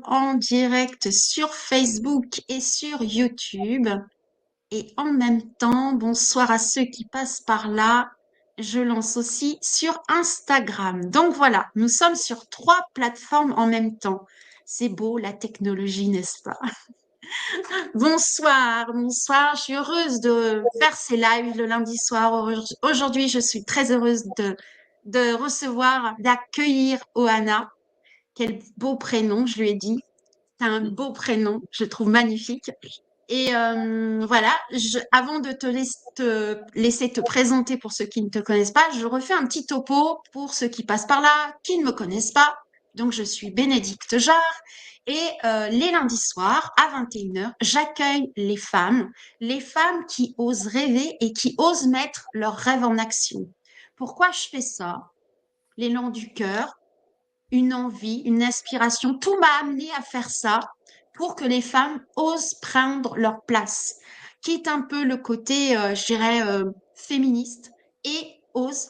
en direct sur Facebook et sur YouTube. Et en même temps, bonsoir à ceux qui passent par là. Je lance aussi sur Instagram. Donc voilà, nous sommes sur 3 plateformes en même temps. C'est beau, la technologie, n'est-ce pas? Bonsoir, bonsoir. Je suis heureuse de faire ces lives le lundi soir. Aujourd'hui, je suis très heureuse de recevoir, d'accueillir Oana. Quel beau prénom, je lui ai dit. C'est un beau prénom, je trouve magnifique. Et voilà, avant de te laisser te présenter pour ceux qui ne te connaissent pas, je refais un petit topo pour ceux qui passent par là, qui ne me connaissent pas. Donc, je suis Bénédicte Jarre et les lundis soirs à 21h, j'accueille les femmes qui osent rêver et qui osent mettre leurs rêves en action. Pourquoi je fais ça? L'élan du cœur, une envie, une inspiration, tout m'a amené à faire ça pour que les femmes osent prendre leur place, quitte un peu le côté, je dirais, féministe et osent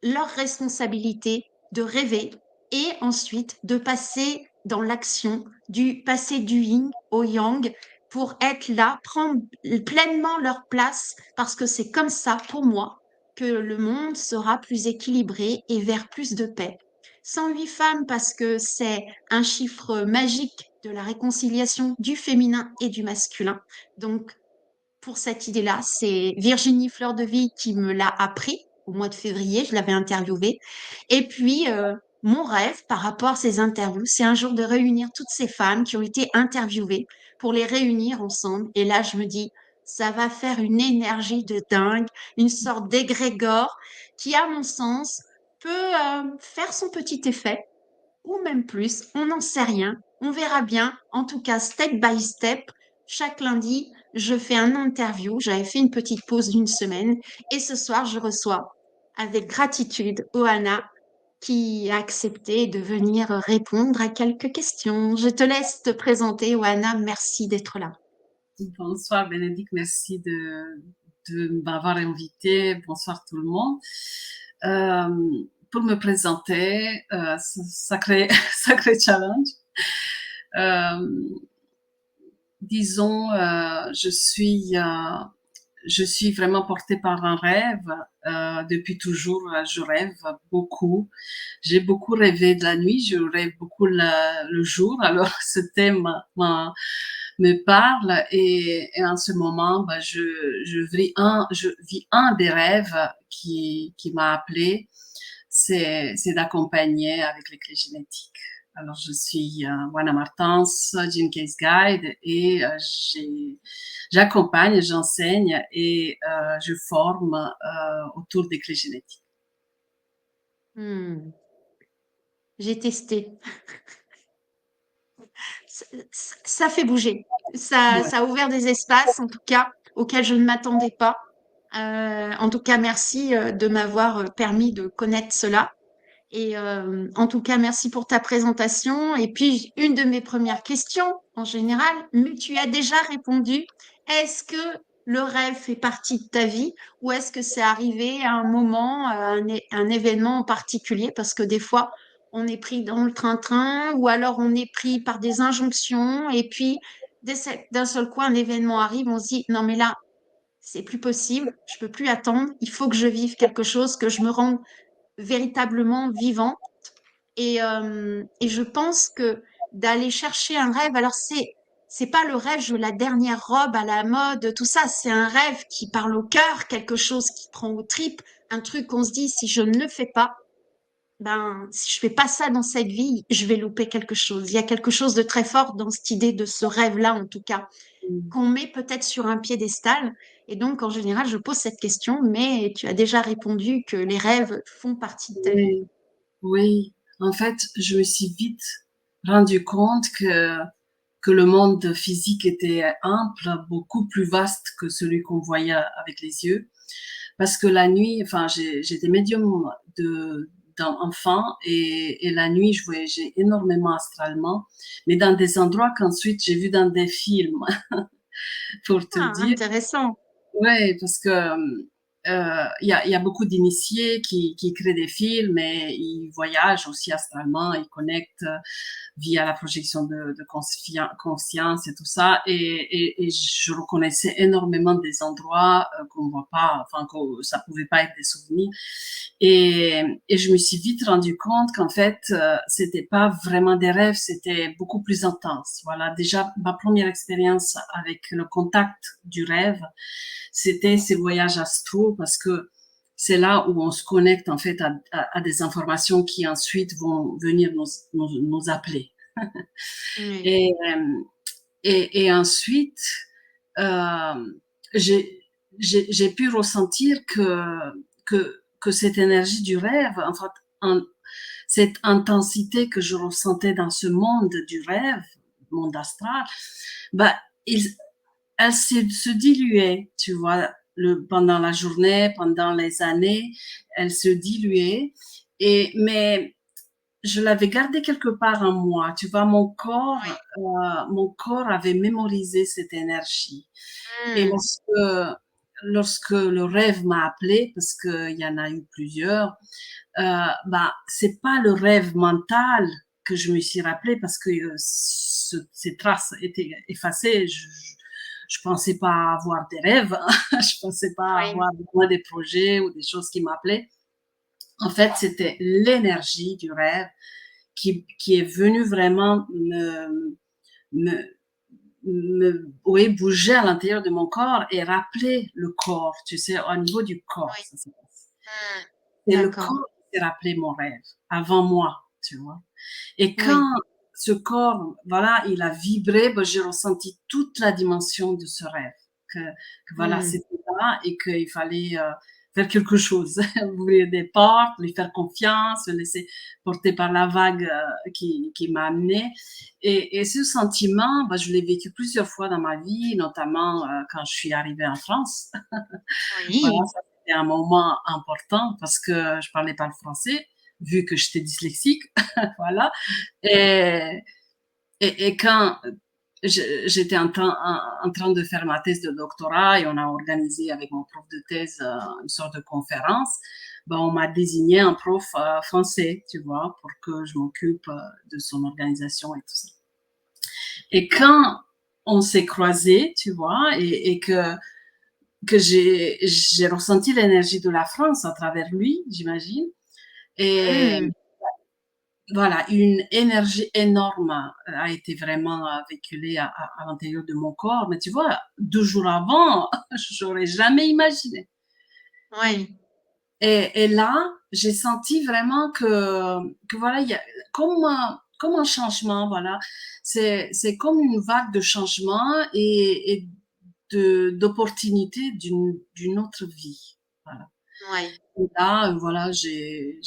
leur responsabilité de rêver et ensuite de passer dans l'action, du passer du yin au yang pour être là, prendre pleinement leur place parce que c'est comme ça pour moi que le monde sera plus équilibré et vers plus de paix. 108 femmes parce que c'est un chiffre magique de la réconciliation du féminin et du masculin. Donc, pour cette idée-là, c'est Virginie Fleur de Vie qui me l'a appris au mois de février, je l'avais interviewée. Et puis, mon rêve par rapport à ces interviews, c'est un jour de réunir toutes ces femmes qui ont été interviewées pour les réunir ensemble. Et là, je me dis, ça va faire une énergie de dingue, une sorte d'égrégore qui, à mon sens, peut faire son petit effet ou même plus, on n'en sait rien. On verra bien. En tout cas, step by step, chaque lundi, je fais un interview. J'avais fait une petite pause d'une semaine et ce soir, je reçois avec gratitude Oana qui a accepté de venir répondre à quelques questions. Je te laisse te présenter, Oana. Merci d'être là. Bonsoir Bénédicte, merci de m'avoir invité. Bonsoir tout le monde. Pour me présenter, sacré, sacré challenge. Disons, je suis vraiment portée par un rêve. Depuis toujours, je rêve beaucoup. J'ai beaucoup rêvé de la nuit, je rêve beaucoup le jour. Alors, ce thème me parle et en ce moment, je vis un des rêves qui m'a appelée, c'est d'accompagner avec les clés génétiques. Alors, je suis Wana Martens, Gene Case Guide et j'accompagne, j'enseigne et je forme autour des clés génétiques. J'ai testé. Ça fait bouger. Ça a ouvert des espaces, en tout cas, auxquels je ne m'attendais pas. En tout cas, merci de m'avoir permis de connaître cela. Et en tout cas, merci pour ta présentation. Et puis, une de mes premières questions, en général, mais tu as déjà répondu. Est-ce que le rêve fait partie de ta vie ou est-ce que c'est arrivé à un moment, à un événement en particulier? Parce que des fois, on est pris dans le train-train ou alors on est pris par des injonctions et puis d'un seul coup, un événement arrive, on se dit, non mais là, c'est plus possible, je peux plus attendre, il faut que je vive quelque chose, que je me rende véritablement vivant. Et je pense que d'aller chercher un rêve, alors c'est pas le rêve, je veux la dernière robe à la mode, tout ça, c'est un rêve qui parle au cœur, quelque chose qui prend aux tripes, un truc qu'on se dit si je ne le fais pas, ben si je fais pas ça dans cette vie, je vais louper quelque chose. Il y a quelque chose de très fort dans cette idée de ce rêve-là, en tout cas, qu'on met peut-être sur un piédestal. Et donc, en général, je pose cette question, mais tu as déjà répondu que les rêves font partie de ta vie. Oui, oui. En fait, je me suis vite rendu compte que le monde physique était ample, beaucoup plus vaste que celui qu'on voyait avec les yeux. Parce que la nuit, enfin, j'étais médium d'enfant et la nuit, je voyageais énormément astralement, mais dans des endroits qu'ensuite j'ai vus dans des films, pour te Ah, dire. intéressant. Ouais, parce que y a beaucoup d'initiés qui créent des films et ils voyagent aussi astralement, ils connectent via la projection de conscience et tout ça. Et je reconnaissais énormément des endroits qu'on voit pas, enfin que ça pouvait pas être des souvenirs. Et je me suis vite rendu compte qu'en fait, c'était pas vraiment des rêves, c'était beaucoup plus intense. Voilà, déjà ma première expérience avec le contact du rêve, c'était ces voyages astraux parce que c'est là où on se connecte en fait à des informations qui ensuite vont venir nous appeler. Oui, Et, et ensuite, euh, j'ai j'ai pu ressentir que cette énergie du rêve, en fait, cette intensité que je ressentais dans ce monde du rêve, monde astral, bah, il, elle se diluait, tu vois, pendant la journée, pendant les années, elle se diluait. Mais je l'avais gardée quelque part en moi, tu vois, mon corps avait mémorisé cette énergie. Et oui. lorsque le rêve m'a appelé, parce qu'il y en a eu plusieurs, bah, c'est pas le rêve mental que je me suis rappelé parce que ces traces étaient effacées. Je pensais pas avoir des rêves, hein. Je pensais pas Oui, avoir moi des projets ou des choses qui m'appelaient. En fait, c'était l'énergie du rêve qui est venue vraiment me, oui, bouger à l'intérieur de mon corps et rappeler le corps, tu sais, au niveau du corps, oui. ça se passe. Mmh. C'est le D'accord. corps qui s'est rappelé mon rêve avant moi, tu vois. Et quand Oui. ce corps, voilà, il a vibré, ben, j'ai ressenti toute la dimension de ce rêve. Que voilà, Mmh. c'était là et qu'il fallait faire quelque chose, ouvrir des portes, lui faire confiance, se laisser porter par la vague qui m'a amené. Et ce sentiment, ben, je l'ai vécu plusieurs fois dans ma vie, notamment quand je suis arrivée en France. Voilà, Oui. ça c'était un moment important parce que je parlais pas le français, vu que j'étais dyslexique, voilà. Et, et quand j'étais en train de faire ma thèse de doctorat et on a organisé avec mon prof de thèse une sorte de conférence, ben on m'a désigné un prof français, tu vois, pour que je m'occupe de son organisation et tout ça. Et quand on s'est croisés, tu vois, et que j'ai ressenti l'énergie de la France à travers lui, j'imagine. Et Mmh. voilà, une énergie énorme a été vraiment véhiculée à l'intérieur de mon corps. Mais tu vois, 2 jours avant, j'aurais jamais imaginé. Oui. Et là, j'ai senti vraiment que voilà, il y a comme un changement, voilà. C'est comme une vague de changement et d'opportunités d'une autre vie. Voilà. Oui. Et là, voilà, j'ai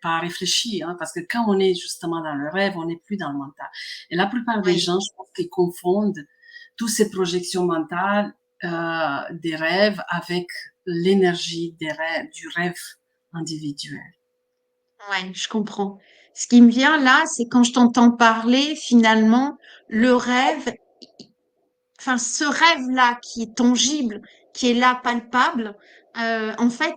pas réfléchi, hein, parce que quand on est justement dans le rêve, on n'est plus dans le mental. Et la plupart des Oui. gens, je pense qu'ils confondent toutes ces projections mentales des rêves avec l'énergie des rêves, du rêve individuel. Ouais, je comprends. Ce qui me vient là, c'est quand je t'entends parler, finalement, le rêve, enfin, ce rêve-là qui est tangible, qui est là, palpable, en fait,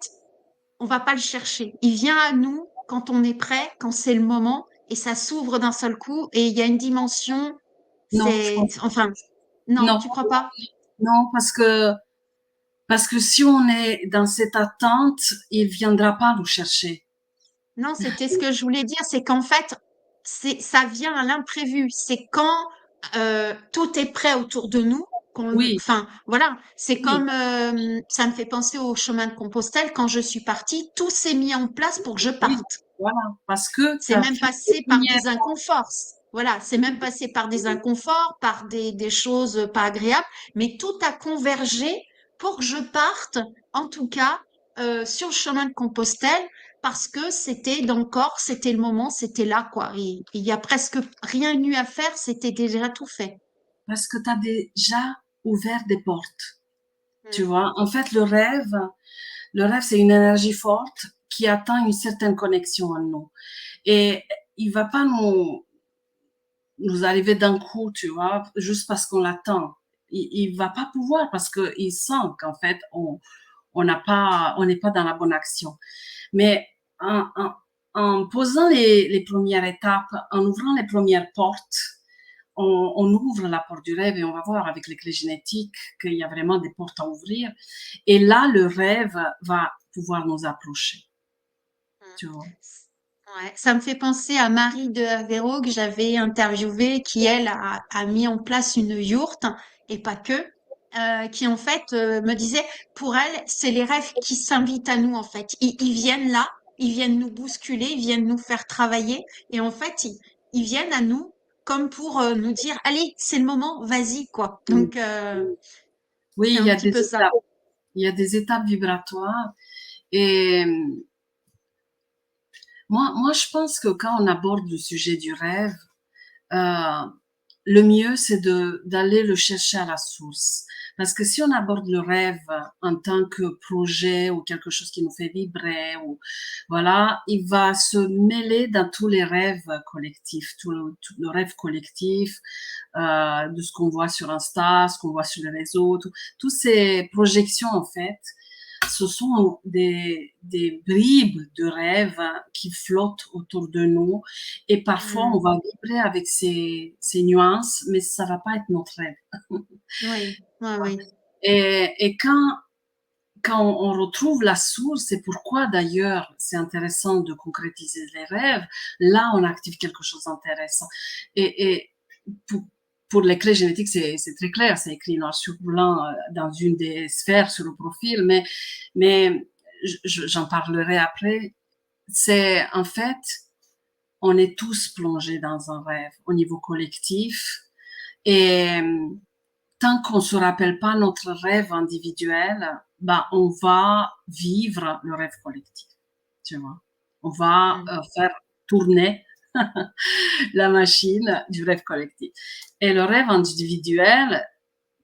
on va pas le chercher. Il vient à nous quand on est prêt, quand c'est le moment, et ça s'ouvre d'un seul coup, et il y a une dimension, Non, je c'est, pense enfin, non, non, tu crois pas? non, parce que si on est dans cette attente, il viendra pas nous chercher. Non, c'était ce que je voulais dire, c'est qu'en fait, ça vient à l'imprévu. C'est quand tout est prêt autour de nous, Oui, enfin, voilà, c'est oui, comme, ça me fait penser au chemin de Compostelle. Quand je suis partie, tout s'est mis en place pour que je oui, parte. voilà, parce que tu C'est as même fait les passé par premières. des inconforts. Voilà, c'est même passé par des inconforts, par des choses pas agréables, mais tout a convergé pour que je parte, en tout cas, sur le chemin de Compostelle, parce que c'était dans le corps, c'était le moment, c'était là, quoi. Il y a presque rien eu à faire, c'était déjà tout fait. Parce que tu as déjà ouvert des portes, tu Mm. vois? En fait, le rêve, c'est une énergie forte qui atteint une certaine connexion en nous et il va pas nous arriver d'un coup, tu vois? Juste parce qu'on l'attend. Il va pas pouvoir parce qu'il sent qu'en fait, on n'est pas dans la bonne action. Mais en posant les premières étapes, en ouvrant les premières portes, on ouvre la porte du rêve et on va voir avec les clés génétiques qu'il y a vraiment des portes à ouvrir. Et là, le rêve va pouvoir nous approcher. Tu vois. Ouais, ça me fait penser à Marie de Aveiro que j'avais interviewée, qui elle a mis en place une yourte et pas que, qui en fait me disait pour elle c'est les rêves qui s'invitent à nous en fait. Ils viennent là, ils viennent nous bousculer, ils viennent nous faire travailler et en fait ils viennent à nous comme pour nous dire allez c'est le moment, vas-y quoi. Donc Oui, c'est il un y a petit des peu ça. étapes. Il y a des étapes vibratoires. Et moi, je pense que quand on aborde le sujet du rêve, euh, le mieux, c'est d'aller le chercher à la source. Parce que si on aborde le rêve en tant que projet ou quelque chose qui nous fait vibrer, ou voilà, il va se mêler dans tous les rêves collectifs, tout le rêve collectif, de ce qu'on voit sur Insta, ce qu'on voit sur les réseaux, toutes ces projections en fait ce sont des bribes de rêves qui flottent autour de nous. Et parfois, on Hmm. va vibrer avec ces nuances, mais ça va pas être notre rêve. Oui, ouais, oui. Et quand on retrouve la source, c'est pourquoi d'ailleurs c'est intéressant de concrétiser les rêves, là on active quelque chose d'intéressant. Et pour, pour les clés génétiques, c'est très clair, c'est écrit noir sur blanc dans une des sphères sur le profil, mais j'en parlerai après. C'est en fait, on est tous plongés dans un rêve au niveau collectif et tant qu'on se rappelle pas notre rêve individuel, bah, on va vivre le rêve collectif, tu vois. On va Hmm. faire tourner la machine du rêve collectif. Et le rêve individuel,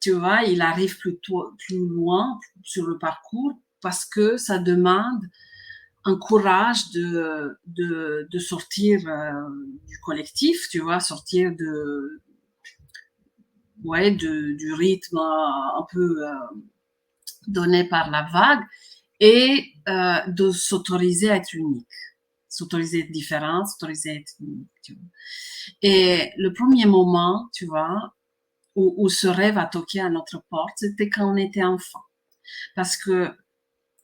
tu vois, il arrive plutôt plus loin sur le parcours parce que ça demande un courage de sortir du collectif, tu vois, sortir ouais, du rythme un peu donné par la vague et de s'autoriser à être unique, s'autoriser à être différent, s'autoriser à être unique. Tu vois. Et le premier moment, tu vois, où ce rêve a toqué à notre porte, c'était quand on était enfant. Parce que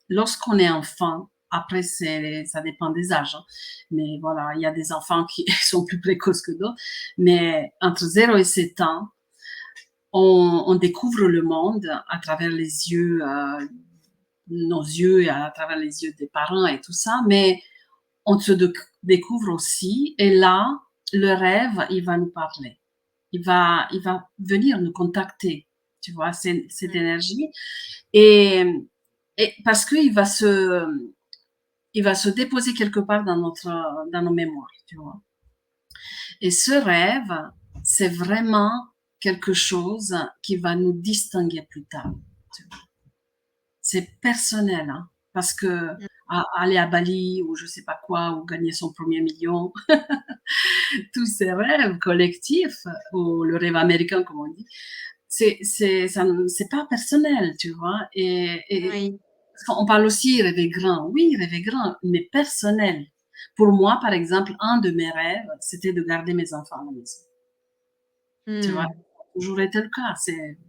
lorsqu'on est enfant, après, ça dépend des âges. Hein. Mais voilà, il y a des enfants qui sont plus précoces que d'autres. Mais entre 0 et 7 ans, on découvre le monde à travers les yeux, nos yeux et à travers les yeux des parents et tout ça. Mais on se découvre aussi. Et là, le rêve, il va nous parler. Il va venir nous contacter. Tu vois, cette énergie. Et, et parce il va se déposer quelque part dans nos mémoires, tu vois. Et ce rêve, c'est vraiment quelque chose qui va nous distinguer plus tard. Tu vois. C'est personnel, hein, parce que aller à Bali ou je sais pas quoi ou gagner son premier million, tous ces rêves collectifs ou le rêve américain comme on dit, c'est pas personnel, tu vois. Et Oui. on parle aussi rêver grand. Oui, rêver grand, mais personnel. Pour moi, par exemple, un de mes rêves, c'était de garder mes enfants à la maison. Tu vois, ça Hmm. a toujours été le cas.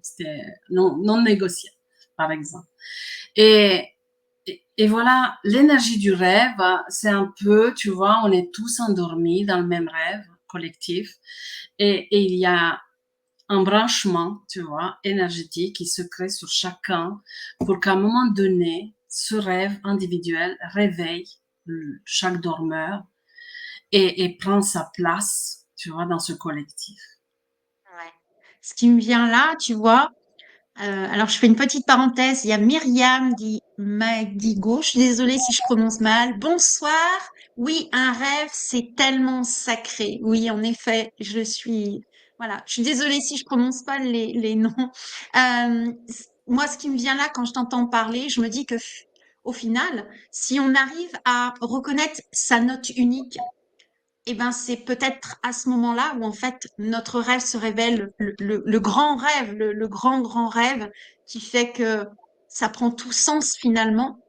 C'était non négociable, par exemple. Et, et voilà, l'énergie du rêve, c'est un peu, tu vois, on est tous endormis dans le même rêve collectif. Et il y a un branchement, tu vois, énergétique qui se crée sur chacun pour qu'à un moment donné, ce rêve individuel réveille chaque dormeur et prend sa place, tu vois, dans ce collectif. Ouais. Ce qui me vient là, tu vois, alors je fais une petite parenthèse, il y a Myriam dit Madigo, je suis désolée si je prononce mal. Bonsoir. Oui, un rêve, c'est tellement sacré. Oui, en effet, voilà, je suis désolée si je prononce pas les noms. Moi, ce qui me vient là quand je t'entends parler, je me dis que au final, si on arrive à reconnaître sa note unique, eh ben, c'est peut-être à ce moment-là où en fait notre rêve se révèle, le grand rêve, le grand rêve qui fait que ça prend tout sens finalement.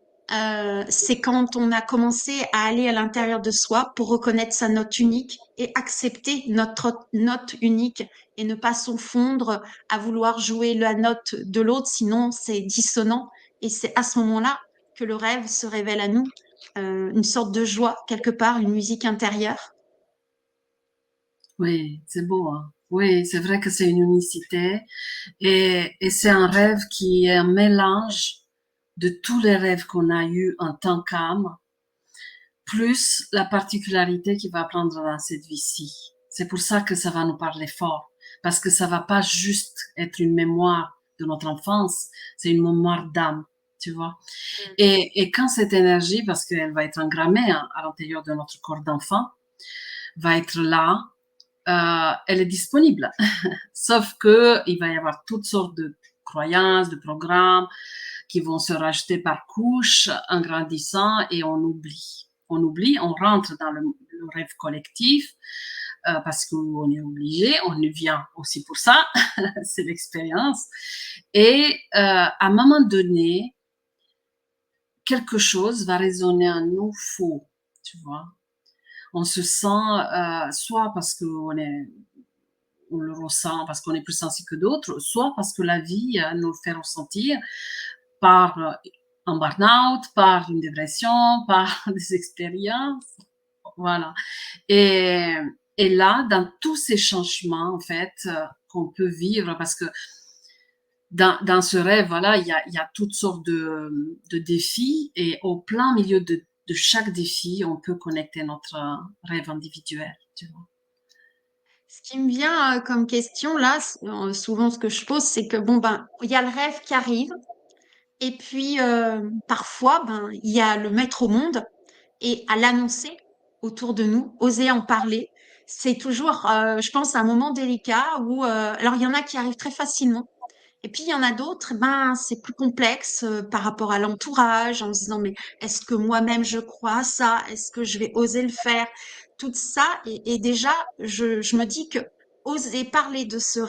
C'est quand on a commencé à aller à l'intérieur de soi pour reconnaître sa note unique et accepter notre note unique et ne pas s'enfondre à vouloir jouer la note de l'autre, sinon c'est dissonant. Et c'est à ce moment-là que le rêve se révèle à nous, une sorte de joie quelque part, une musique intérieure. Oui, c'est beau, hein. Oui, c'est vrai que c'est une unicité et c'est un rêve qui est un mélange de tous les rêves qu'on a eus en tant qu'âme, plus la particularité qu'il va prendre dans cette vie-ci. C'est pour ça que ça va nous parler fort, parce que ça va pas juste être une mémoire de notre enfance, c'est une mémoire d'âme, tu vois. Et quand cette énergie, parce qu'elle va être engrammée à l'intérieur de notre corps d'enfant, va être là, elle est disponible. Sauf que il va y avoir toutes sortes de croyances, de programmes qui vont se rajouter par couches en grandissant et on oublie. On oublie, on rentre dans le rêve collectif parce qu'on est obligé, on y vient aussi pour ça, c'est l'expérience. Et à un moment donné, quelque chose va résonner en nous faux, tu vois. On se sent soit parce qu'on est on le ressent parce qu'on est plus sensible que d'autres, soit parce que la vie nous le fait ressentir par un burn-out, par une dépression, par des expériences. Voilà. Et, et là, dans tous ces changements, en fait, qu'on peut vivre, parce que dans ce rêve, voilà, il y a toutes sortes de défis, et au plein milieu de chaque défi, on peut connecter notre rêve individuel, tu vois. Ce qui me vient comme question là, souvent ce que je pose, c'est que bon ben, il y a le rêve qui arrive, et puis parfois ben il y a le mettre au monde et à l'annoncer autour de nous, oser en parler. C'est toujours, je pense, un moment délicat où, alors il y en a qui arrivent très facilement. Et puis il y en a d'autres, ben c'est plus complexe par rapport à l'entourage, en se disant mais est-ce que moi-même je crois à ça? Est-ce que je vais oser le faire? Tout ça et déjà je me dis que oser parler de ce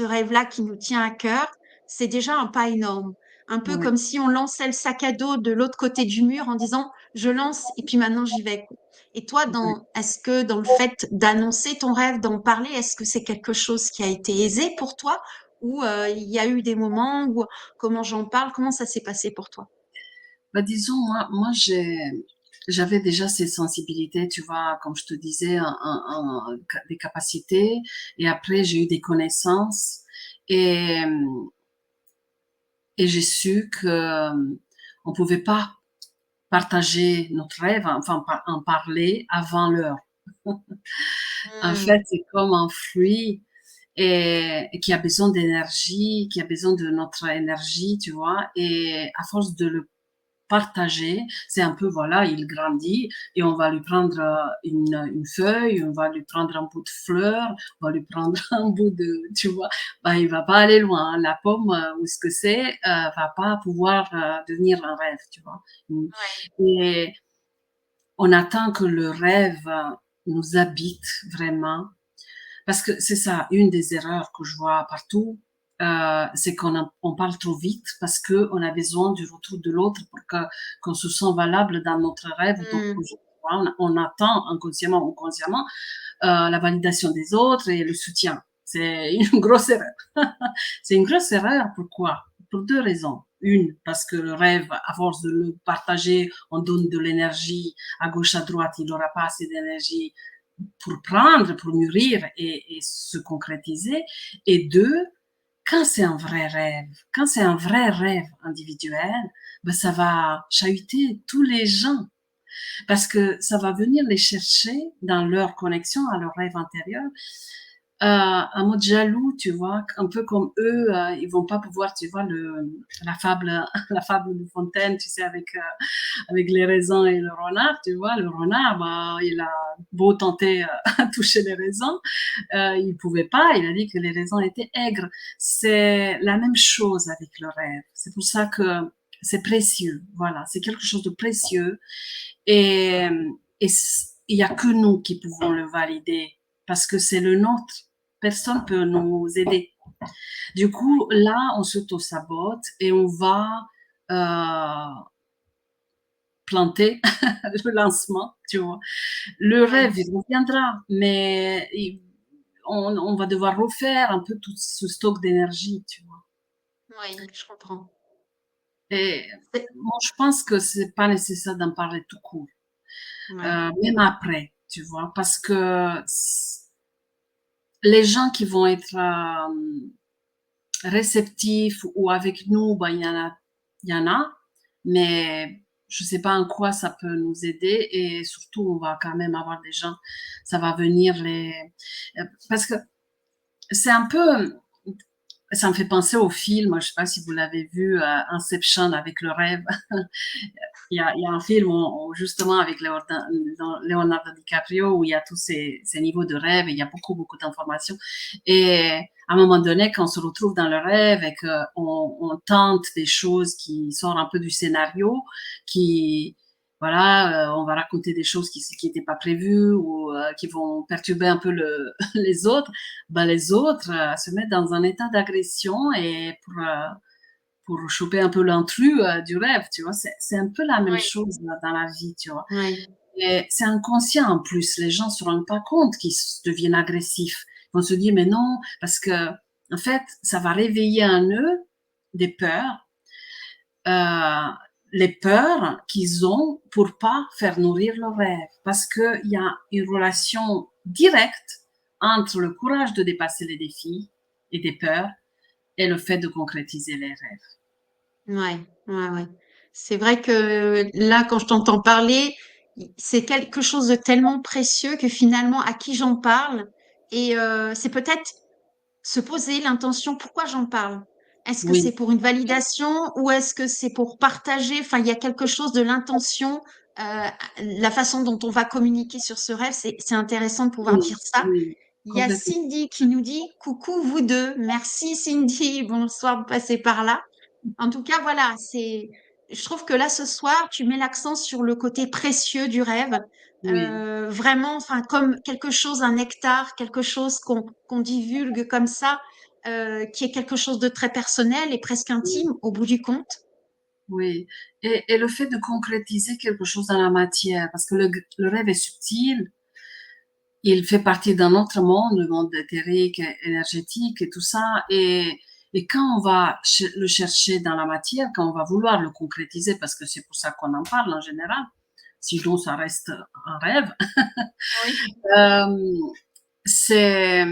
rêve-là qui nous tient à cœur, c'est déjà un pas énorme. Un peu Oui, comme si on lançait le sac à dos de l'autre côté du mur en disant je lance et puis maintenant j'y vais. Et toi, oui. est-ce que dans le fait d'annoncer ton rêve, d'en parler, est-ce que c'est quelque chose qui a été aisé pour toi? Ou il y a eu des moments où comment j'en parle? Comment ça s'est passé pour toi? Bah, disons, moi j'avais déjà ces sensibilités, tu vois, comme je te disais, des capacités. Et après, j'ai eu des connaissances. Et, et j'ai su que on pouvait pas partager notre rêve, enfin, en parler avant l'heure. En Mmh. fait, c'est comme un fruit et qui a besoin d'énergie, qui a besoin de notre énergie, tu vois. Et à force de le partager, c'est un peu, voilà, il grandit et on va lui prendre une feuille, on va lui prendre un bout de fleur, on va lui prendre un bout de, tu vois, bah, il va pas aller loin, hein. La pomme, ou ce que c'est, va pas pouvoir devenir un rêve, tu vois. Ouais. Et on attend que le rêve nous habite vraiment, parce que c'est ça, une des erreurs que je vois partout, c'est on parle trop vite parce qu'on a besoin du retour de l'autre pour qu'on se sent valable dans notre rêve ou notre Mmh. projet. On attend inconsciemment ou consciemment la validation des autres et le soutien. C'est une grosse erreur. C'est une grosse erreur. Pourquoi? Pour deux raisons. Une, parce que le rêve, à force de le partager, on donne de l'énergie à gauche, à droite, il n'aura pas assez d'énergie pour prendre, pour mûrir et se concrétiser. Et deux, quand c'est un vrai rêve, quand c'est un vrai rêve individuel, ben ça va chahuter tous les gens parce que ça va venir les chercher dans leur connexion à leur rêve intérieur. Un mode jaloux, tu vois, un peu comme eux, ils vont pas pouvoir, tu vois, la fable, la fable de Fontaine, tu sais, avec les raisins et le renard, tu vois, le renard, bah, il a beau tenter à toucher les raisins, il pouvait pas, il a dit que les raisins étaient aigres. C'est la même chose avec le rêve. C'est pour ça que c'est précieux, voilà, c'est quelque chose de précieux et, et il y a que nous qui pouvons le valider parce que c'est le nôtre. Personne peut nous aider. Du coup, là, on s'auto-sabote et on va planter le lancement, tu vois. Le Ouais, rêve, il reviendra, mais on va devoir refaire un peu tout ce stock d'énergie, tu vois. ouais, je comprends. Et C'est moi, je pense que c'est pas nécessaire d'en parler tout court, ouais, même après, tu vois, parce que les gens qui vont être réceptifs ou avec nous, ben, il y en a, mais je sais pas en quoi ça peut nous aider et surtout, on va quand même avoir des gens, ça va venir parce que c'est un peu, ça me fait penser au film, je sais pas si vous l'avez vu, Inception avec le rêve. Il y a un film justement avec Leonardo DiCaprio où il y a tous ces niveaux de rêve et il y a beaucoup, beaucoup d'informations. Et à un moment donné, quand on se retrouve dans le rêve et qu'on tente des choses qui sortent un peu du scénario, qui, voilà, on va raconter des choses qui n'étaient pas prévues ou qui vont perturber un peu les autres, ben les autres se mettent dans un état d'agression et pour choper un peu l'intrus du rêve, tu vois. C'est un peu la même ouais, chose dans la vie, tu vois. ouais, Et c'est inconscient en plus. Les gens se rendent pas compte qu'ils deviennent agressifs. Ils vont se dire, mais non, parce que, en fait, ça va réveiller en eux des peurs, euh, les peurs qu'ils ont pour pas faire nourrir leur rêve. Parce qu'il y a une relation directe entre le courage de dépasser les défis et des peurs et le fait de concrétiser les rêves. ouais, ouais, ouais. C'est vrai que là, quand je t'entends parler, c'est quelque chose de tellement précieux que finalement, à qui j'en parle, et c'est peut-être se poser l'intention, pourquoi j'en parle? Est-ce que Oui, c'est pour une validation ou est-ce que c'est pour partager? Enfin, il y a quelque chose de l'intention, la façon dont on va communiquer sur ce rêve, c'est intéressant de pouvoir oui, dire ça. oui, Il y a complètement. Cindy qui nous dit coucou vous deux. Merci Cindy, bonsoir de passer par là. En tout cas, voilà, je trouve que là, ce soir, tu mets l'accent sur le côté précieux du rêve. Oui, Vraiment, enfin, comme quelque chose, un nectar, quelque chose qu'on divulgue comme ça, qui est quelque chose de très personnel et presque oui, intime au bout du compte. oui. Et le fait de concrétiser quelque chose dans la matière, parce que le rêve est subtil, il fait partie d'un autre monde, le monde éthérique, énergétique et tout ça. Et quand on va le chercher dans la matière, quand on va vouloir le concrétiser, parce que c'est pour ça qu'on en parle en général, sinon ça reste un rêve, Oui. euh, c'est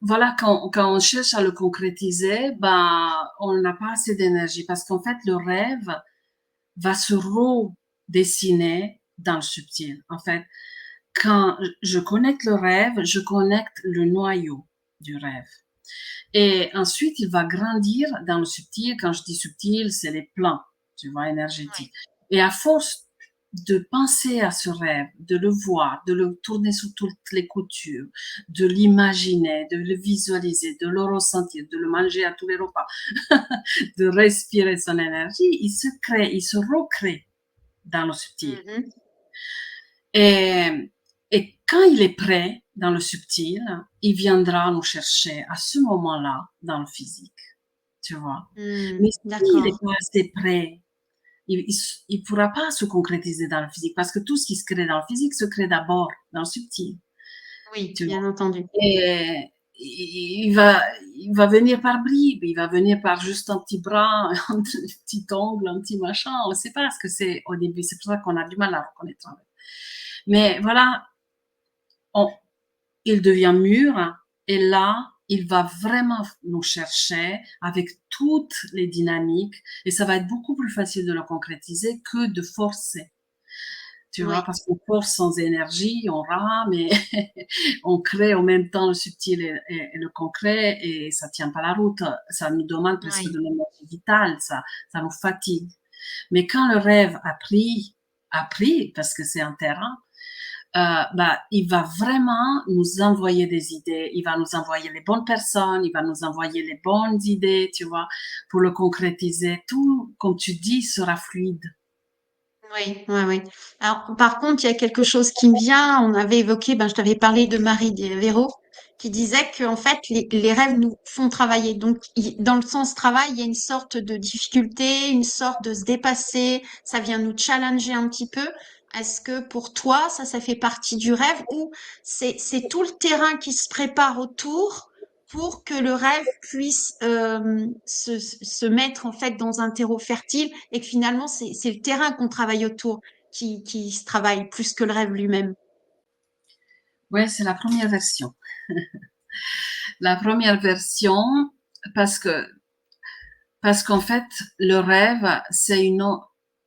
voilà, quand on cherche à le concrétiser, ben, on n'a pas assez d'énergie parce qu'en fait, le rêve va se redessiner dans le subtil. En fait, quand je connecte le rêve, je connecte le noyau du rêve. Et ensuite, il va grandir dans le subtil. Quand je dis subtil, c'est les plans, tu vois, Ouais. énergétiques. Et à force de penser à ce rêve, de le voir, de le tourner sous toutes les coutures, de l'imaginer, de le visualiser, de le ressentir, de le manger à tous les repas, de respirer son énergie, il se crée, il se recrée dans le subtil. Mhm. Et, et quand il est prêt dans le subtil, il viendra nous chercher à ce moment-là dans le physique, tu vois. Mais s'il n'est D'accord. pas assez prêt, il pourra pas se concrétiser dans le physique parce que tout ce qui se crée dans le physique se crée d'abord dans le subtil, Oui, tu vois. bien entendu. Et il va venir par bribes, il va venir par juste un petit bras, un petit ongle, un petit machin. On ne sait pas ce que c'est au début. C'est pour ça qu'on a du mal à reconnaître. Mais voilà, on, il devient mûr et là, il va vraiment nous chercher avec toutes les dynamiques et ça va être beaucoup plus facile de le concrétiser que de forcer. Tu vois, Oui, parce qu'on force sans énergie, on rame et on crée en même temps le subtil et le concret et ça tient pas la route. Ça nous demande presque oui, de l'énergie vitale, ça nous fatigue. Mais quand le rêve a pris parce que c'est un terrain, bah, il va vraiment nous envoyer des idées, il va nous envoyer les bonnes personnes, il va nous envoyer les bonnes idées, tu vois, pour le concrétiser. Tout, comme tu dis, sera fluide. Oui, oui, oui. Alors, par contre, il y a quelque chose qui me vient. On avait évoqué, ben, je t'avais parlé de Marie Véro, qui disait que, en fait, les rêves nous font travailler. Donc, dans le sens travail, il y a une sorte de difficulté, une sorte de se dépasser. Ça vient nous challenger un petit peu. Est-ce que pour toi, ça fait partie du rêve ou c'est tout le terrain qui se prépare autour pour que le rêve puisse se mettre en fait dans un terreau fertile et que finalement c'est le terrain qu'on travaille autour qui se travaille plus que le rêve lui-même. Ouais, c'est la première version. La première version, parce que parce qu'en fait, le rêve, c'est une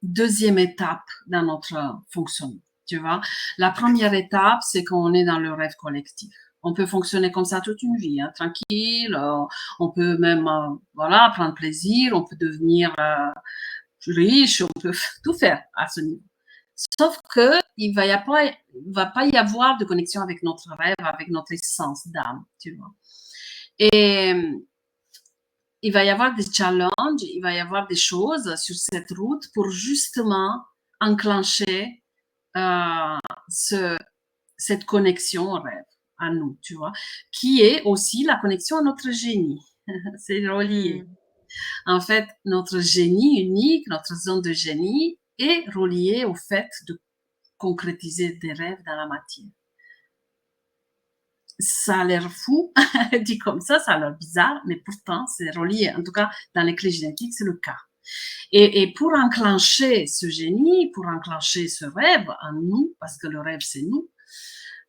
deuxième étape dans notre fonctionnement. Tu vois, la première étape, c'est quand on est dans le rêve collectif. On peut fonctionner comme ça toute une vie, hein, tranquille. On peut même, voilà, prendre plaisir. On peut devenir riche. On peut tout faire à ce niveau. Sauf que il va pas y avoir de connexion avec notre rêve, avec notre essence d'âme, tu vois. Et il va y avoir des challenges, il va y avoir des choses sur cette route pour justement enclencher euh, ce, cette connexion au rêve, à nous, tu vois, qui est aussi la connexion à notre génie. C'est relié. Hmm, En fait, notre génie unique, notre zone de génie est reliée au fait de concrétiser des rêves dans la matière. Ça a l'air fou, dit comme ça a l'air bizarre, mais pourtant c'est relié. En tout cas, dans les clés génétiques, c'est le cas. Et pour enclencher ce génie, pour enclencher ce rêve en nous, parce que le rêve c'est nous,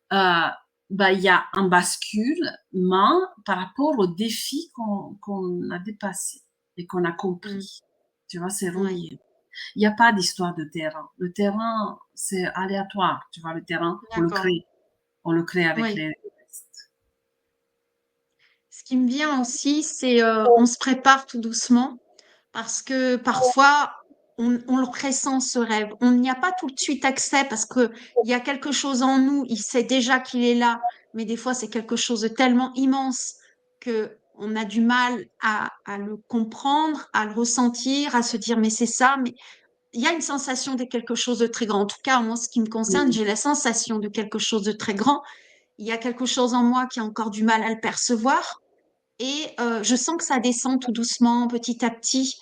bah, il y a un basculement par rapport aux défis qu'on a dépassés et qu'on a hmm, compris. Tu vois, c'est ouais, relié. Il n'y a pas d'histoire de terrain. Le terrain, c'est aléatoire. Tu vois, le terrain, on le d'accord. crée. On le crée avec Oui. les. Ce qui me vient aussi, c'est on se prépare tout doucement parce que parfois on le pressent ce rêve. On n'y a pas tout de suite accès parce que il y a quelque chose en nous, il sait déjà qu'il est là, mais des fois c'est quelque chose de tellement immense que on a du mal à le comprendre, à le ressentir, à se dire mais c'est ça, mais il y a une sensation de quelque chose de très grand. En tout cas, moi, ce qui me concerne, j'ai la sensation de quelque chose de très grand. Il y a quelque chose en moi qui a encore du mal à le percevoir et je sens que ça descend tout doucement, petit à petit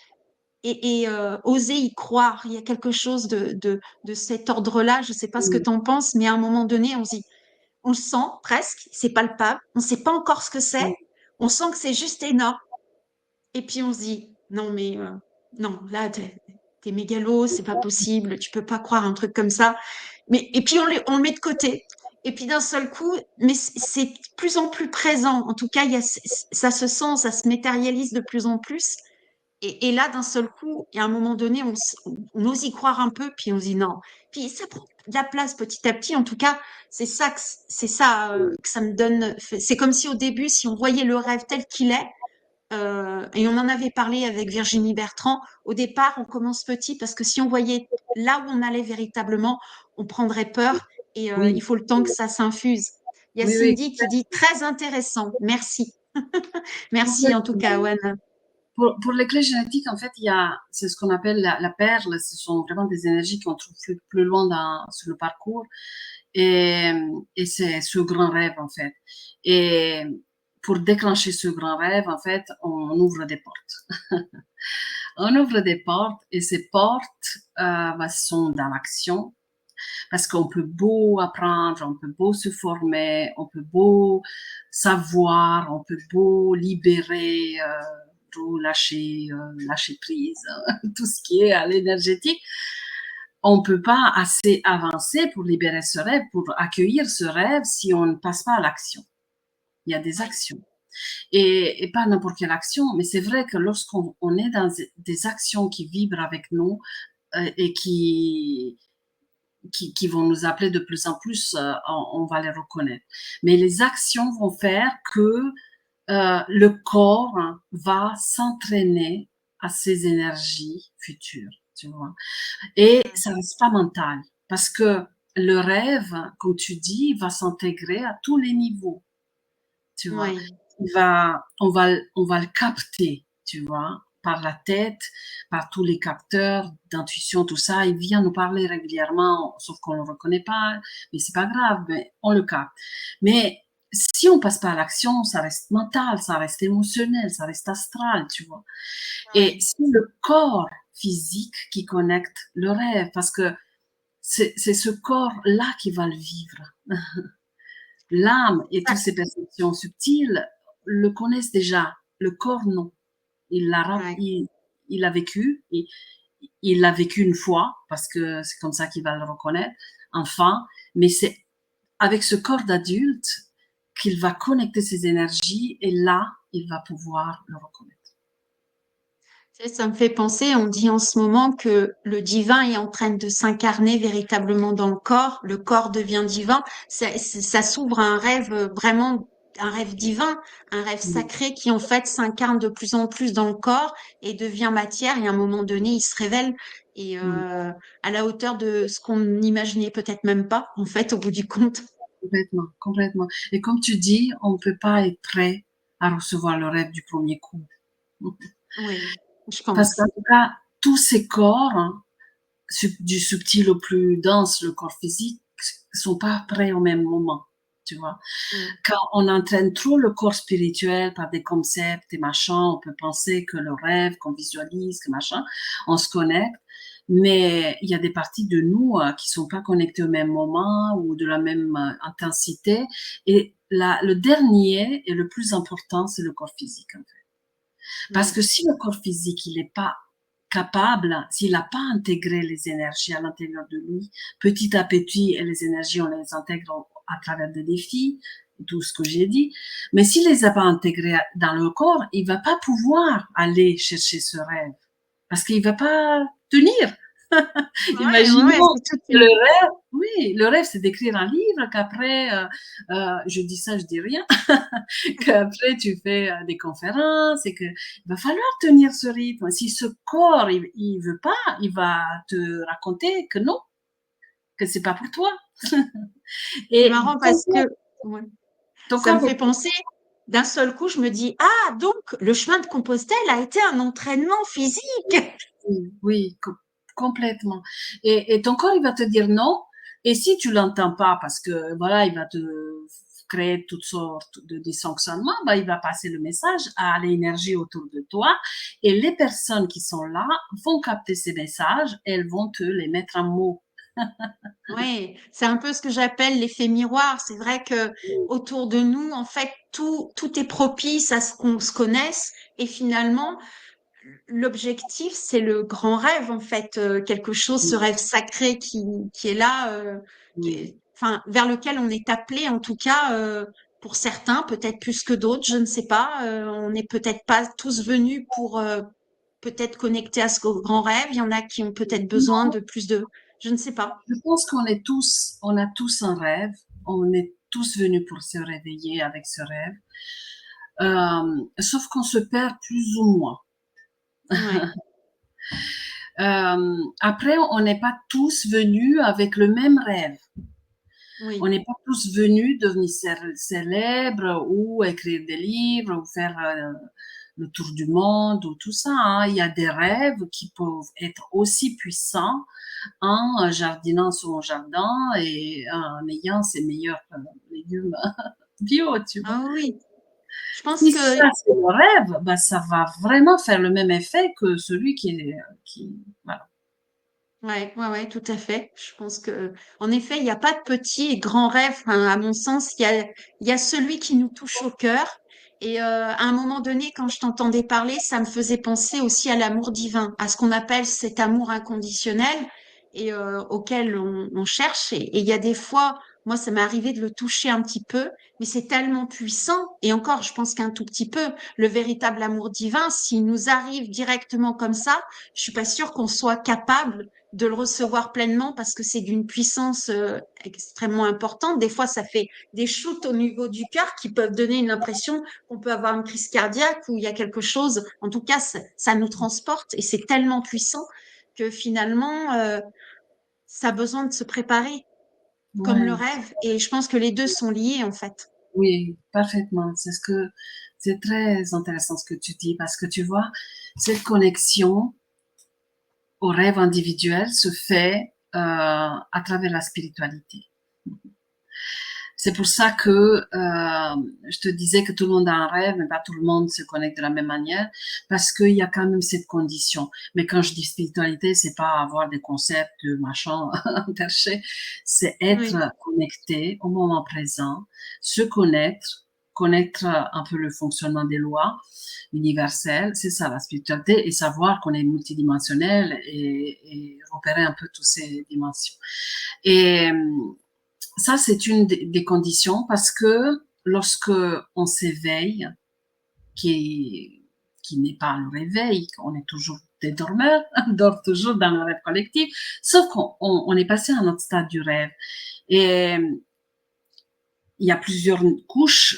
et oser y croire. Il y a quelque chose de cet ordre-là. Je ne sais pas ce que tu en penses, mais à un moment donné, on le sent presque, c'est palpable, on ne sait pas encore ce que c'est, on sent que c'est juste énorme. Et puis on se dit, non, mais non, là, t'es mégalo, c'est pas possible, tu peux pas croire un truc comme ça. Mais, et puis on le met de côté. Et puis d'un seul coup, mais c'est de plus en plus présent. En tout cas, ça se sent, ça se matérialise de plus en plus. Et là, d'un seul coup, il y a un moment donné, on ose y croire un peu, puis on se dit non. Puis ça prend de la place petit à petit. En tout cas, c'est ça que ça me donne. C'est comme si au début, si on voyait le rêve tel qu'il est, et on en avait parlé avec Virginie Bertrand, au départ, on commence petit parce que si on voyait là où on allait véritablement, on prendrait peur et il Oui, faut le temps que ça s'infuse. Il y a oui, oui. Cindy qui dit très intéressant. Merci. Merci en tout cas, Wan. Pour les clés génétiques, en fait, il y a, c'est ce qu'on appelle la perle. Ce sont vraiment des énergies qu'on trouve plus loin sur le parcours. Et, et c'est ce grand rêve, en fait. Et pour déclencher ce grand rêve, en fait, on ouvre des portes. On ouvre des portes et ces portes sont dans l'action parce qu'on peut beau apprendre, on peut beau se former, on peut beau savoir, on peut beau libérer, tout lâcher prise, tout ce qui est à l'énergétique. On peut pas assez avancer pour libérer ce rêve, pour accueillir ce rêve si on ne passe pas à l'action. Il y a des Oui. actions. Et pas n'importe quelle action, mais c'est vrai que lorsqu'on est dans des actions qui vibrent avec nous et qui vont nous appeler de plus en plus, on va les reconnaître. Mais les actions vont faire que le corps va s'entraîner à ces énergies futures, tu vois. Et ça reste pas mental, parce que le rêve, comme tu dis, va s'intégrer à tous les niveaux, tu vois. Oui. On va le capter, tu vois. par la tête, par tous les capteurs d'intuition, tout ça. Il vient nous parler régulièrement, sauf qu'on ne le reconnaît pas, mais c'est pas grave, mais on le capte. Mais si on passe pas à l'action, ça reste mental, ça reste émotionnel, ça reste astral, tu vois. Et Ouais. c'est le corps physique qui connecte le rêve, parce que c'est ce corps-là qui va le vivre. L'âme et toutes Ça, ces perceptions subtiles le connaissent déjà. Le corps, non. Il l'a, ouais. il a vécu, il l'a vécu une fois, parce que c'est comme ça qu'il va le reconnaître, enfin, mais c'est avec ce corps d'adulte qu'il va connecter ses énergies et là, il va pouvoir le reconnaître. Ça me fait penser, on dit en ce moment que le divin est en train de s'incarner véritablement dans le corps devient divin. Ça s'ouvre à un rêve vraiment, un rêve divin, un rêve Oui, sacré qui en fait s'incarne de plus en plus dans le corps et devient matière. Et à un moment donné, il se révèle et oui, à la hauteur de ce qu'on n'imaginait peut-être même pas, en fait, au bout du compte. complètement, complètement. Et comme tu dis, on ne peut pas être prêt à recevoir le rêve du premier coup. Oui, je Parce qu'en pense. tout cas, tous ces corps, hein, du subtil au plus dense, le corps physique, sont pas prêts au même moment, tu vois. Mm. Quand on entraîne trop le corps spirituel par des concepts et machin, on peut penser que le rêve qu'on visualise, que machin, on se connecte, mais il y a des parties de nous qui sont pas connectées au même moment ou de la même intensité. Et le dernier et le plus important, c'est le corps physique, en fait. Parce Mm. que si le corps physique, il n'est pas capable, s'il n'a pas intégré les énergies à l'intérieur de lui, petit à petit, et les énergies, on les intègre à travers des défis, tout ce que j'ai dit, mais s'il les a pas intégrées dans le corps, il va pas pouvoir aller chercher ce rêve, parce qu'il va pas tenir. Ouais, ouais, ouais, Imaginons c'est toute que le une. rêve, oui, le rêve, c'est d'écrire un livre, qu'après, je dis ça, je dis rien, qu'après tu fais des conférences et qu'il va falloir tenir ce rythme. Si ce corps, il veut pas, il va te raconter que non, que c'est pas pour toi. C'est Et marrant parce que ouais, ton ça me corps fait penser, d'un seul coup, je me dis, ah, donc le chemin de Compostelle a été un entraînement physique. oui, oui, complètement. Et ton corps, il va te dire non. Et si tu l'entends pas, parce que voilà, il va te créer toutes sortes de dysfonctionnements, bah, il va passer le message à l'énergie autour de toi. Et les personnes qui sont là vont capter ces messages et elles vont te les mettre en mots. Oui, c'est un peu ce que j'appelle l'effet miroir. C'est vrai que autour de nous, en fait, tout est propice à ce qu'on se connaisse. Et finalement, l'objectif, c'est le grand rêve, en fait, quelque chose, ce Oui, rêve sacré qui est là, oui, enfin, vers lequel on est appelé, en tout cas, pour certains, peut-être plus que d'autres, je ne sais pas. On n'est peut-être pas tous venus pour peut-être connecter à ce grand rêve. Il y en a qui ont peut-être besoin non, de plus de, je ne sais pas. je pense qu'on est tous, on a tous un rêve. On est tous venus pour se réveiller avec ce rêve. Sauf qu'on se perd plus ou moins. Ouais, Après, on n'est pas tous venus avec le même rêve. On oui. n'est pas tous venus devenir célèbres ou écrire des livres ou faire le tour du monde ou tout ça, hein. Il y a des rêves qui peuvent être aussi puissants en jardinant son jardin et en ayant ses meilleurs légumes bio, tu vois. Ah oui. Je pense Si que, ça c'est le rêve, ben ça va vraiment faire le même effet que celui qui voilà. ouais, ouais, ouais, tout à fait. Je pense que, en effet, il n'y a pas de petit et grand rêve. Enfin, à mon sens, il y a celui qui nous touche au cœur. Et à un moment donné, quand je t'entendais parler, ça me faisait penser aussi à l'amour divin, à ce qu'on appelle cet amour inconditionnel et auquel on cherche. Et il y a des fois, moi, ça m'est arrivé de le toucher un petit peu, mais c'est tellement puissant. Et encore, je pense qu'un tout petit peu, le véritable amour divin, s'il nous arrive directement comme ça, je suis pas sûre qu'on soit capable de le recevoir pleinement parce que c'est d'une puissance extrêmement importante. Des fois, ça fait des shoots au niveau du cœur qui peuvent donner une impression qu'on peut avoir une crise cardiaque ou il y a quelque chose. En tout cas, ça nous transporte et c'est tellement puissant que finalement, ça a besoin de se préparer comme le Ouais. rêve. Et je pense que les deux sont liés en fait. Oui, parfaitement. C'est très intéressant ce que tu dis parce que tu vois, cette connexion au rêve individuel se fait à travers la spiritualité. C'est pour ça que je te disais que tout le monde a un rêve, mais pas tout le monde se connecte de la même manière, parce qu'il y a quand même cette condition. Mais quand je dis spiritualité, c'est pas avoir des concepts de machin perché, c'est être Oui, connecté au moment présent, se connaître un peu le fonctionnement des lois universelles, c'est ça la spiritualité, et savoir qu'on est multidimensionnel et repérer un peu toutes ces dimensions. Et ça, c'est une des conditions parce que lorsque on s'éveille, qui n'est pas le réveil, on est toujours des dormeurs, on dort toujours dans le rêve collectif, sauf qu'on est passé à un autre stade du rêve. Et il y a plusieurs couches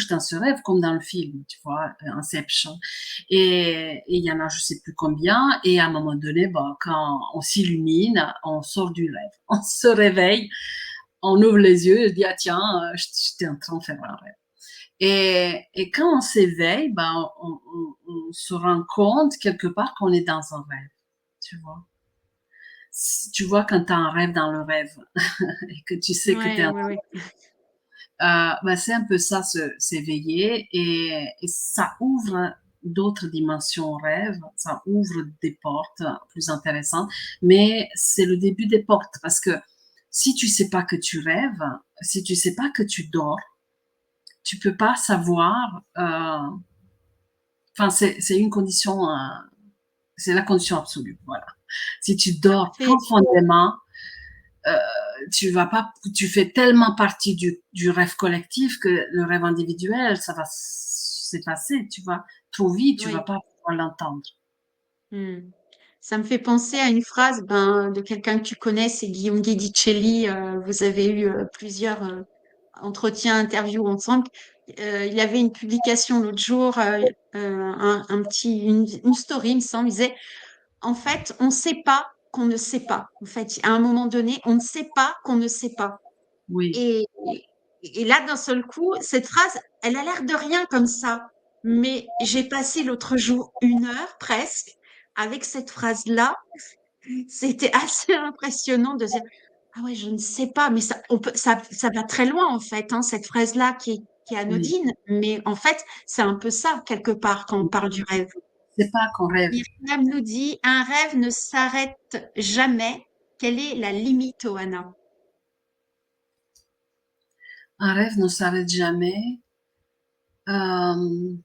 dans ce rêve, comme dans le film, tu vois, Inception. Et il y en a, je sais plus combien. Et à un moment donné, bah, quand on s'illumine, on sort du rêve, on se réveille, on ouvre les yeux et se dit, ah tiens, j'étais en train de faire un rêve. Et quand on s'éveille, ben, on se rend compte quelque part qu'on est dans un rêve, tu vois. Tu vois quand tu as un rêve dans le rêve et que tu sais que tu es ouais, en... ouais, ouais. Ben, c'est un peu ça, s'éveiller et ça ouvre d'autres dimensions au rêve, ça ouvre des portes plus intéressantes, mais c'est le début des portes parce que si tu sais pas que tu rêves, si tu sais pas que tu dors, tu peux pas savoir. Enfin, c'est une condition, c'est la condition absolue. Voilà. Si tu Ça dors me fait, profondément, euh, tu vas pas, tu fais tellement partie du rêve collectif que le rêve individuel, ça va s'effacer. Tu vois, trop vite, tu vas oui. pas pouvoir l'entendre. Hmm. Ça me fait penser à une phrase de quelqu'un que tu connais, c'est Guillaume Guidicelli. Vous avez eu plusieurs entretiens, interviews ensemble. Il avait une publication l'autre jour, un petit, une story, il me semble. Il disait, en fait, on ne sait pas qu'on ne sait pas. En fait, à un moment donné, on ne sait pas qu'on ne sait pas. Oui, Et là, d'un seul coup, cette phrase, elle a l'air de rien comme ça. Mais j'ai passé l'autre jour 1 heure presque avec cette phrase-là. C'était assez impressionnant de dire, ah ouais, je ne sais pas, mais ça, ça va très loin en fait, hein, cette phrase-là qui est oui. anodine. Mais en fait, c'est un peu ça quelque part quand on parle du rêve. C'est pas qu'on rêve. Myriam nous dit, un rêve ne s'arrête jamais. Quelle est la limite, Oana? Un rêve ne s'arrête jamais. Euh,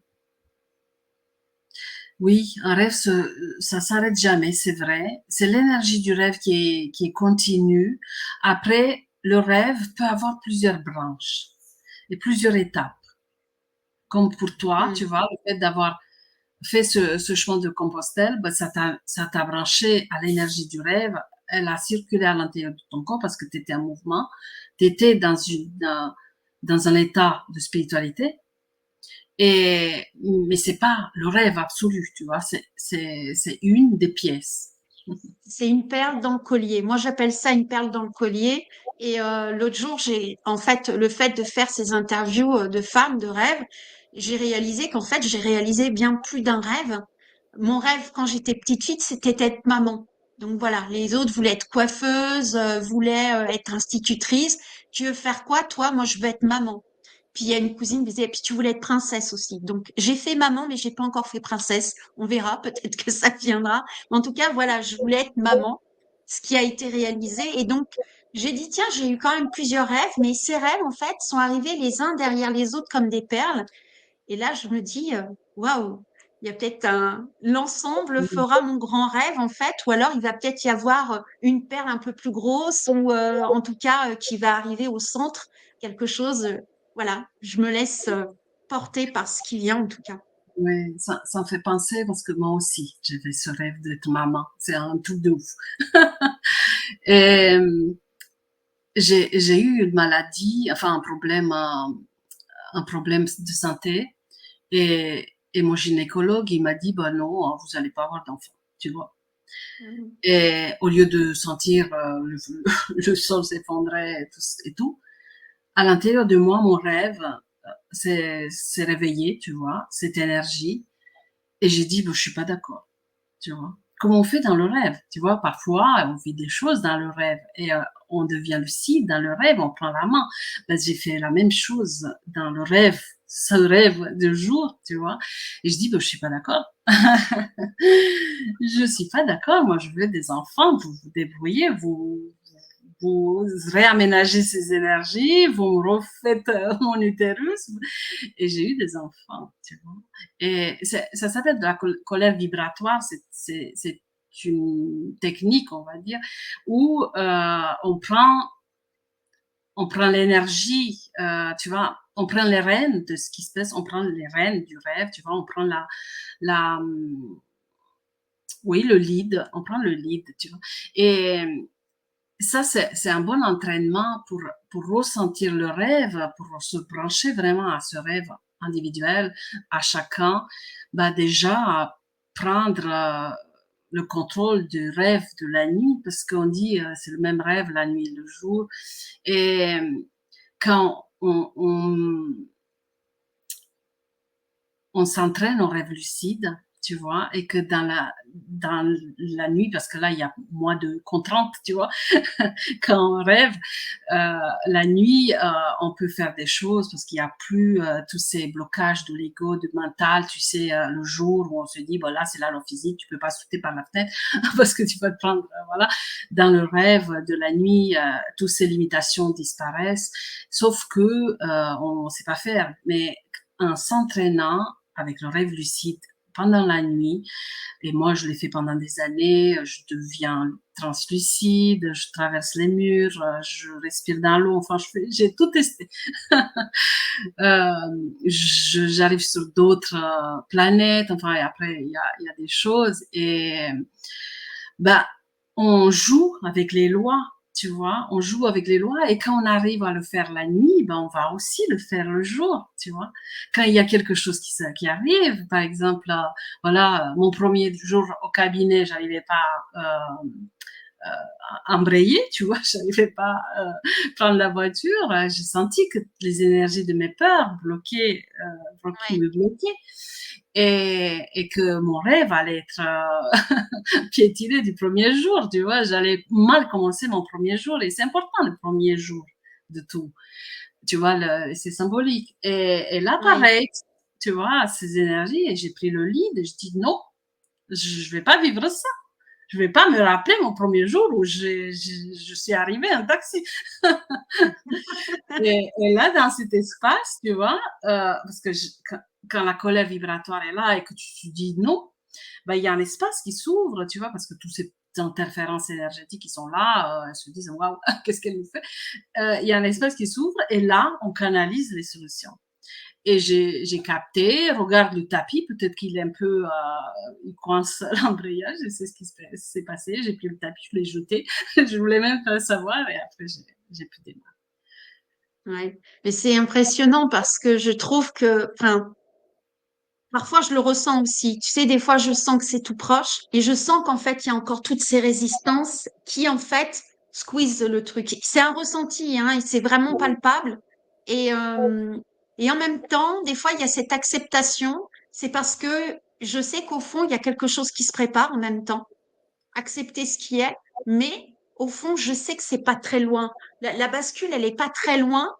Oui, un rêve, ça s'arrête jamais, c'est vrai. C'est l'énergie du rêve qui est continue. Après, le rêve peut avoir plusieurs branches et plusieurs étapes. Comme pour toi, Hmm. tu vois, le fait d'avoir fait ce chemin de Compostelle, ben, ça t'a branché à l'énergie du rêve. Elle a circulé à l'intérieur de ton corps parce que tu étais en mouvement. Tu étais dans un état de spiritualité. Mais c'est pas le rêve absolu, tu vois, c'est une des pièces. C'est une perle dans le collier. Moi, j'appelle ça une perle dans le collier. Et l'autre jour, en fait, le fait de faire ces interviews de femmes de rêve, j'ai réalisé qu'en fait, j'ai réalisé bien plus d'un rêve. Mon rêve, quand j'étais petite fille, c'était être maman. Donc voilà, les autres voulaient être coiffeuses, voulaient être institutrices. Tu veux faire quoi, toi? Moi, je veux être maman. Puis il y a une cousine qui disait, puis tu voulais être princesse aussi. Donc j'ai fait maman, mais j'ai pas encore fait princesse. On verra, peut-être que ça viendra. En tout cas, voilà, je voulais être maman, ce qui a été réalisé. Et donc, j'ai dit, tiens, j'ai eu quand même plusieurs rêves, mais ces rêves, en fait, sont arrivés les uns derrière les autres comme des perles. Et là, je me dis, waouh, il y a peut-être l'ensemble fera mon grand rêve, en fait, ou alors il va peut-être y avoir une perle un peu plus grosse, ou en tout cas, qui va arriver au centre, quelque chose. Voilà, je me laisse porter par ce qui vient, en tout cas. Ouais, ça me fait penser parce que moi aussi, j'avais ce rêve d'être maman. C'est un truc de ouf. Et j'ai eu une maladie, enfin un problème de santé. Et mon gynécologue, il m'a dit, bah non, hein, vous allez pas avoir d'enfant, tu vois. Mhm. Et au lieu de sentir le sol s'effondrer et tout, à l'intérieur de moi, mon rêve s'est réveillé, tu vois, cette énergie. Et j'ai dit, bon, je suis pas d'accord, tu vois. Comme on fait dans le rêve, tu vois, parfois on vit des choses dans le rêve et on devient lucide dans le rêve, on prend la main. Ben, j'ai fait la même chose dans le rêve, ce rêve de jour, tu vois. Et je dis, ben, je suis pas d'accord. Je suis pas d'accord. Moi, je veux des enfants. Vous vous débrouillez, vous réaménagez ces énergies, vous me refaites mon utérus, et j'ai eu des enfants, tu vois. Et ça s'appelle de la colère vibratoire, c'est une technique, on va dire, où on prend l'énergie, tu vois, on prend les rênes de ce qui se passe, on prend les rênes du rêve, tu vois, on prend la, oui, le lead, on prend le lead, tu vois. Et ça, c'est un bon entraînement pour ressentir le rêve, pour se brancher vraiment à ce rêve individuel, à chacun. Bah déjà, prendre le contrôle du rêve de la nuit, parce qu'on dit c'est le même rêve la nuit et le jour. Et quand on s'entraîne au rêve lucide, tu vois, et que dans la nuit, parce que là, il y a moins de contraintes, tu vois, quand on rêve, la nuit, on peut faire des choses parce qu'il n'y a plus tous ces blocages de l'ego, du mental, tu sais, le jour où on se dit, bon là, c'est la loi physique, tu peux pas sauter par la fenêtre parce que tu vas te prendre, voilà. Dans le rêve de la nuit, toutes ces limitations disparaissent, sauf que on ne sait pas faire, mais en s'entraînant avec le rêve lucide pendant la nuit, et moi je l'ai fait pendant des années, je deviens translucide, je traverse les murs, je respire dans l'eau, enfin j'ai tout testé. J'arrive sur d'autres planètes, enfin et après il y a des choses et bah on joue avec les lois, tu vois, on joue avec les lois et quand on arrive à le faire la nuit, ben on va aussi le faire le jour, tu vois. Quand il y a quelque chose qui arrive, par exemple, voilà, mon premier jour au cabinet, j'arrivais pas embrayer, tu vois, j'arrivais pas prendre la voiture. J'ai senti que les énergies de mes peurs Ouais, me bloquaient et que mon rêve allait être piétiné du premier jour, tu vois, j'allais mal commencer mon premier jour et c'est important le premier jour de tout, tu vois, c'est symbolique. Et là, ouais. pareil, tu vois, ces énergies, et j'ai pris le lead et je dis non, je vais pas vivre ça. Je vais pas me rappeler mon premier jour où je suis arrivée en taxi. Et là, dans cet espace, tu vois, parce que quand la colère vibratoire est là et que tu dis non, ben, il y a un espace qui s'ouvre, tu vois, parce que toutes ces interférences énergétiques qui sont là, elles se disent waouh, qu'est-ce qu'elle nous fait. Il y a un espace qui s'ouvre et là, on canalise les solutions. Et j'ai capté, regarde le tapis, peut-être qu'il est un peu, il coince l'embrayage, et c'est ce qui s'est passé. J'ai pris le tapis, je l'ai jeté, je voulais même pas savoir, et après j'ai pu démarrer. Ouais. Mais c'est impressionnant parce que je trouve que, enfin, parfois je le ressens aussi. Tu sais, des fois je sens que c'est tout proche et je sens qu'en fait il y a encore toutes ces résistances qui en fait squeeze le truc. C'est un ressenti, hein, et c'est vraiment palpable. Et, euh, et en même temps, des fois il y a cette acceptation. C'est parce que je sais qu'au fond il y a quelque chose qui se prépare en même temps. Accepter ce qui est, mais au fond je sais que c'est pas très loin. La bascule, elle est pas très loin.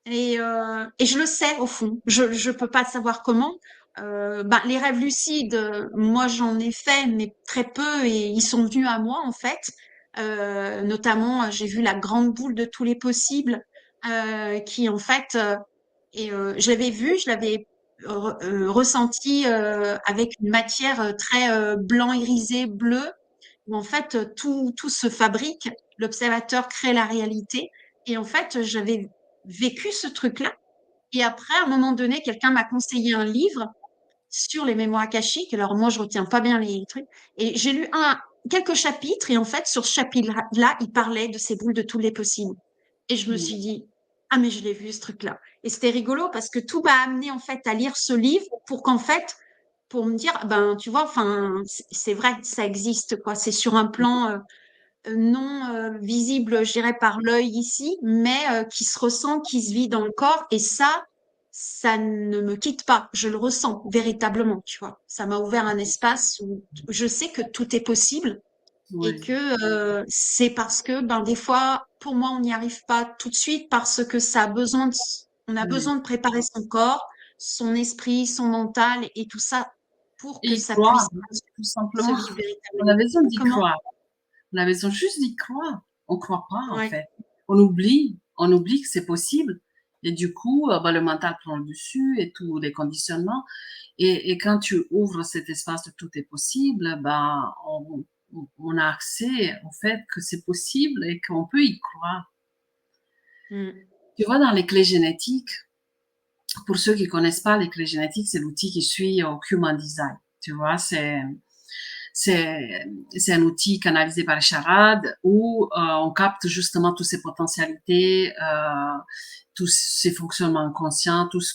Et je le sais au fond. Je peux pas savoir comment. Ben, les rêves lucides, moi j'en ai fait, mais très peu, et ils sont venus à moi en fait. Notamment, j'ai vu la grande boule de tous les possibles, qui en fait, je l'avais vu, je l'avais ressenti avec une matière très blanc irisé, bleu, où en fait tout se fabrique. L'observateur crée la réalité. Et en fait, j'avais vécu ce truc-là. Et après, à un moment donné, quelqu'un m'a conseillé un livre sur les mémoires akashiques. Alors moi, je retiens pas bien les trucs. Et j'ai lu quelques chapitres. Et en fait, sur ce chapitre-là, il parlait de ces boules de tous les possibles. Et je me suis dit, ah, mais je l'ai vu, ce truc-là. Et c'était rigolo parce que tout m'a amené, en fait, à lire ce livre pour qu'en fait, pour me dire, ben, tu vois, enfin, c'est vrai, ça existe, quoi. C'est sur un plan non visible, je dirais, par l'œil ici, mais qui se ressent, qui se vit dans le corps. Et ça ne me quitte pas. Je le ressens véritablement, tu vois. Ça m'a ouvert un espace où je sais que tout est possible et Oui, que c'est parce que, ben, des fois, pour moi, on n'y arrive pas tout de suite parce que ça a besoin on a oui. besoin de préparer son corps, son esprit, son mental et tout ça pour Et que y ça croire, puisse hein, tout se simplement. vivre On a véritablement. besoin d'y Comment? croire. On a besoin juste d'y croire. On croit pas, en Ouais. fait. On oublie que c'est possible. Et du coup, bah, le mental prend le dessus et tous les conditionnements. Et quand tu ouvres cet espace de tout est possible, ben, on a accès au fait que c'est possible et qu'on peut y croire. Mm. Tu vois, dans les clés génétiques, pour ceux qui connaissent pas les clés génétiques, c'est l'outil qui suit au Human Design. Tu vois, c'est un outil canalisé par les charades où on capte justement toutes ces potentialités, tous ces fonctionnements inconscients, tout ce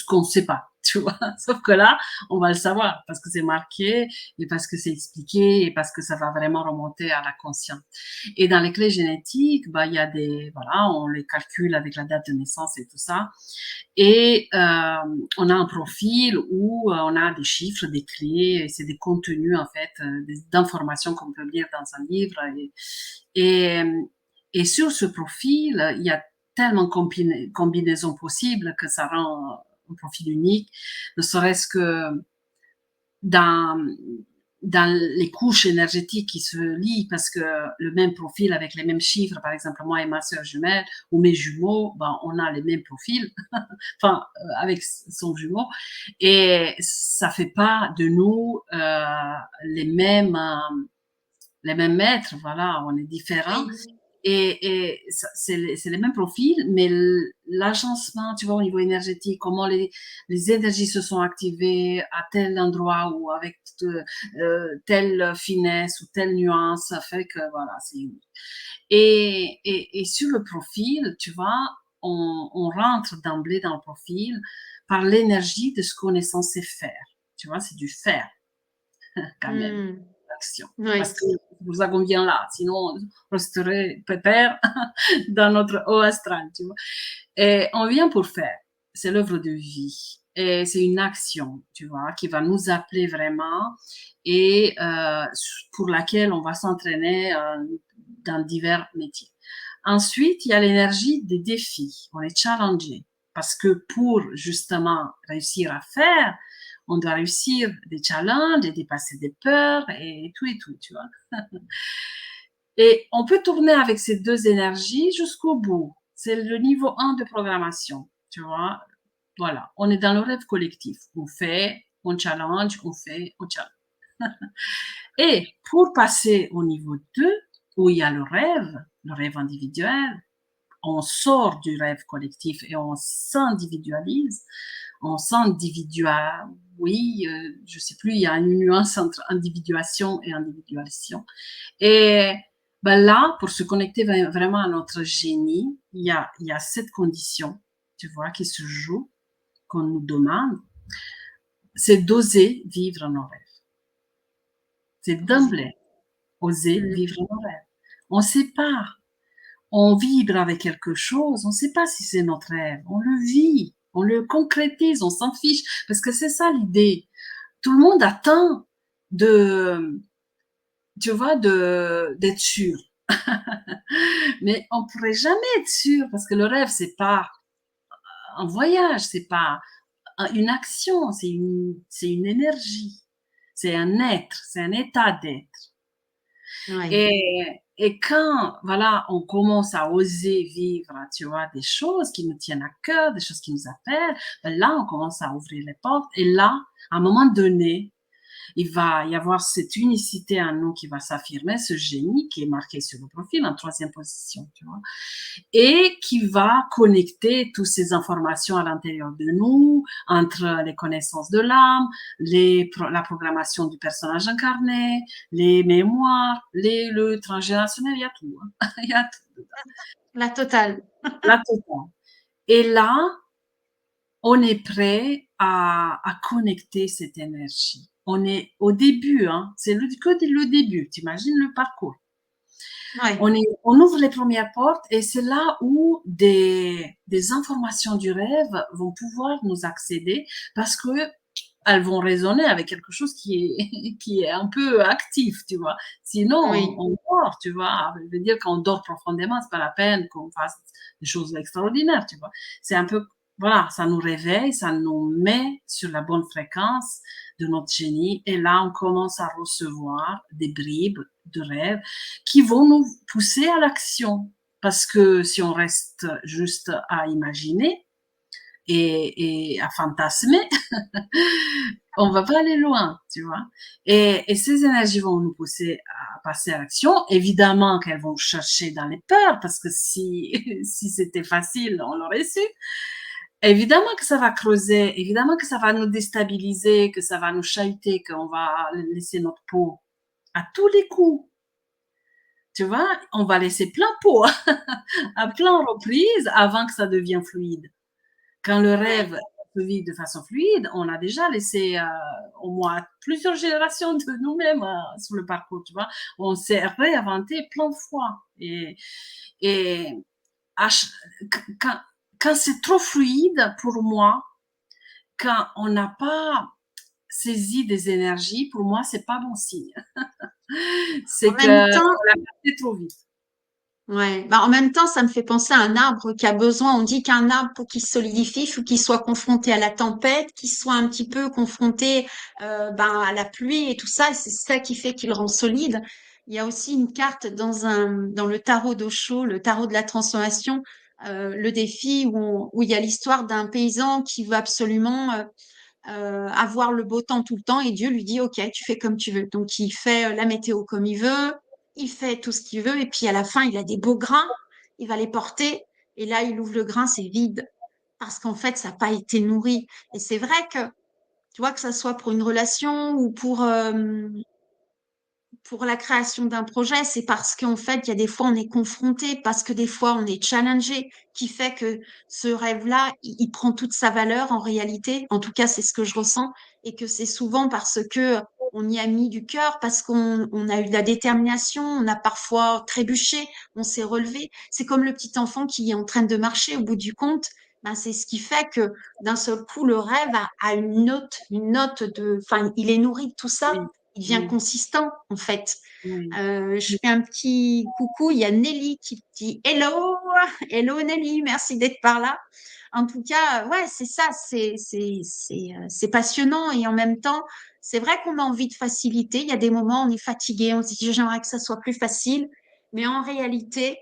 qu'on ne sait pas, tu vois. Sauf que là, on va le savoir parce que c'est marqué et parce que c'est expliqué et parce que ça va vraiment remonter à la conscience. Et dans les clés génétiques, bah, il y a voilà, on les calcule avec la date de naissance et tout ça. Et on a un profil où on a des chiffres, des clés, et c'est des contenus en fait, d'informations qu'on peut lire dans un livre. Et, et sur ce profil, il y a tellement de combinaisons possibles que ça rend un profil unique, ne serait-ce que dans, dans les couches énergétiques qui se lient, parce que le même profil avec les mêmes chiffres, par exemple moi et ma sœur jumelle ou mes jumeaux, ben, on a les mêmes profils, enfin avec son jumeau, et ça fait pas de nous les mêmes maîtres, voilà, on est différents. Oui. Et c'est les mêmes profils, mais l'agencement, tu vois, au niveau énergétique, comment les énergies se sont activées à tel endroit ou avec telle finesse ou telle nuance, ça fait que voilà, c'est unique. Et sur le profil, tu vois, on rentre d'emblée dans le profil par l'énergie de ce qu'on est censé faire. Tu vois, c'est du faire quand même, Mm. l'action. Parce Oui. que nous avons bien là, sinon on resterait pépère dans notre haut astral, tu vois. Et on vient pour faire. C'est l'œuvre de vie. Et c'est une action, tu vois, qui va nous appeler vraiment et pour laquelle on va s'entraîner dans divers métiers. Ensuite, il y a l'énergie des défis. On est challengé parce que pour justement réussir à faire, on doit réussir des challenges et dépasser des peurs et tout, tu vois. Et on peut tourner avec ces deux énergies jusqu'au bout. C'est le niveau 1 de programmation, tu vois. Voilà, on est dans le rêve collectif. On fait, on challenge, on fait, on challenge. Et pour passer au niveau 2, où il y a le rêve individuel, on sort du rêve collectif et on s'individualise, on s'individualise, oui, je sais plus, il y a une nuance entre individuation et individualisation. Et ben là, pour se connecter vraiment à notre génie, il y a cette condition, tu vois, qui se joue, qu'on nous demande, c'est d'oser vivre nos rêves. C'est Oser. d'emblée oser Mm. vivre nos rêves. On ne sait pas. On vibre avec quelque chose, on ne sait pas si c'est notre rêve. On le vit, on le concrétise, on s'en fiche. Parce que c'est ça l'idée. Tout le monde attend de, tu vois, d'être sûr. Mais on pourrait jamais être sûr parce que le rêve, c'est pas un voyage, c'est pas une action, c'est une énergie, c'est un être, c'est un état d'être. Ouais. Et quand, voilà, on commence à oser vivre, tu vois, des choses qui nous tiennent à cœur, des choses qui nous appellent, ben là, on commence à ouvrir les portes. Et là, à un moment donné, il va y avoir cette unicité en nous qui va s'affirmer, ce génie qui est marqué sur le profil en troisième position, tu vois, et qui va connecter toutes ces informations à l'intérieur de nous, entre les connaissances de l'âme, la programmation du personnage incarné, les mémoires, le transgénérationnel, il y a tout. Hein. Il y a tout dedans. La totale. La totale. Et là, on est prêt à connecter cette énergie. On est au début, hein, c'est que le début, tu imagines le parcours. Ouais, On ouvre les premières portes et c'est là où des informations du rêve vont pouvoir nous accéder parce que elles vont résonner avec quelque chose qui est un peu actif, tu vois. Sinon, oui. on dort, tu vois. Je veux dire, quand on dort profondément, c'est pas la peine qu'on fasse des choses extraordinaires, tu vois. C'est un peu, voilà, ça nous réveille, ça nous met sur la bonne fréquence de notre génie. Et là, on commence à recevoir des bribes de rêves qui vont nous pousser à l'action. Parce que si on reste juste à imaginer et à fantasmer, on va pas aller loin, tu vois. Et ces énergies vont nous pousser à passer à l'action. Évidemment qu'elles vont chercher dans les peurs, parce que si, si c'était facile, on l'aurait su. Évidemment que ça va creuser, évidemment que ça va nous déstabiliser, que ça va nous chahuter, qu'on va laisser notre peau à tous les coups. Tu vois, on va laisser plein pot, à plein reprise avant que ça devienne fluide. Quand le Ouais. rêve se vit de façon fluide, on a déjà laissé au moins plusieurs générations de nous-mêmes sur le parcours, tu vois. On s'est réinventé plein de fois. Et à quand, quand c'est trop fluide pour moi, quand on n'a pas saisi des énergies, pour moi, c'est pas bon signe. En C'est que même temps, on l'a passé trop vite. ouais. Bah, en même temps, ça me fait penser à un arbre qui a besoin, on dit qu'un arbre, pour qu'il solidifie, il faut qu'il soit confronté à la tempête, qu'il soit un petit peu confronté ben, à la pluie et tout ça, et c'est ça qui fait qu'il rend solide. Il y a aussi une carte dans le tarot d'Osho, le tarot de la transformation, le défi où il y a l'histoire d'un paysan qui veut absolument avoir le beau temps tout le temps et Dieu lui dit, OK, tu fais comme tu veux. Donc, il fait la météo comme il veut, il fait tout ce qu'il veut et puis à la fin, il a des beaux grains, il va les porter et là, il ouvre le grain, c'est vide parce qu'en fait, ça n'a pas été nourri. Et c'est vrai que, tu vois, que ça soit pour une relation ou pour la création d'un projet, c'est parce qu'en fait, il y a des fois, on est confronté, parce que des fois, on est challengé, qui fait que ce rêve-là, il prend toute sa valeur en réalité. En tout cas, c'est ce que je ressens, et que c'est souvent parce que on y a mis du cœur, parce qu'on a eu de la détermination, on a parfois trébuché, on s'est relevé. C'est comme le petit enfant qui est en train de marcher au bout du compte. Ben, c'est ce qui fait que d'un seul coup, le rêve a une note de, enfin, il est nourri de tout ça, Oui, il devient oui, consistant en fait. oui. Je fais un petit coucou, il y a Nelly qui dit hello, hello Nelly, merci d'être par là. En tout cas, ouais, c'est ça, c'est passionnant et en même temps, c'est vrai qu'on a envie de facilité. Il y a des moments où on est fatigué, on se dit j'aimerais que ça soit plus facile, mais en réalité,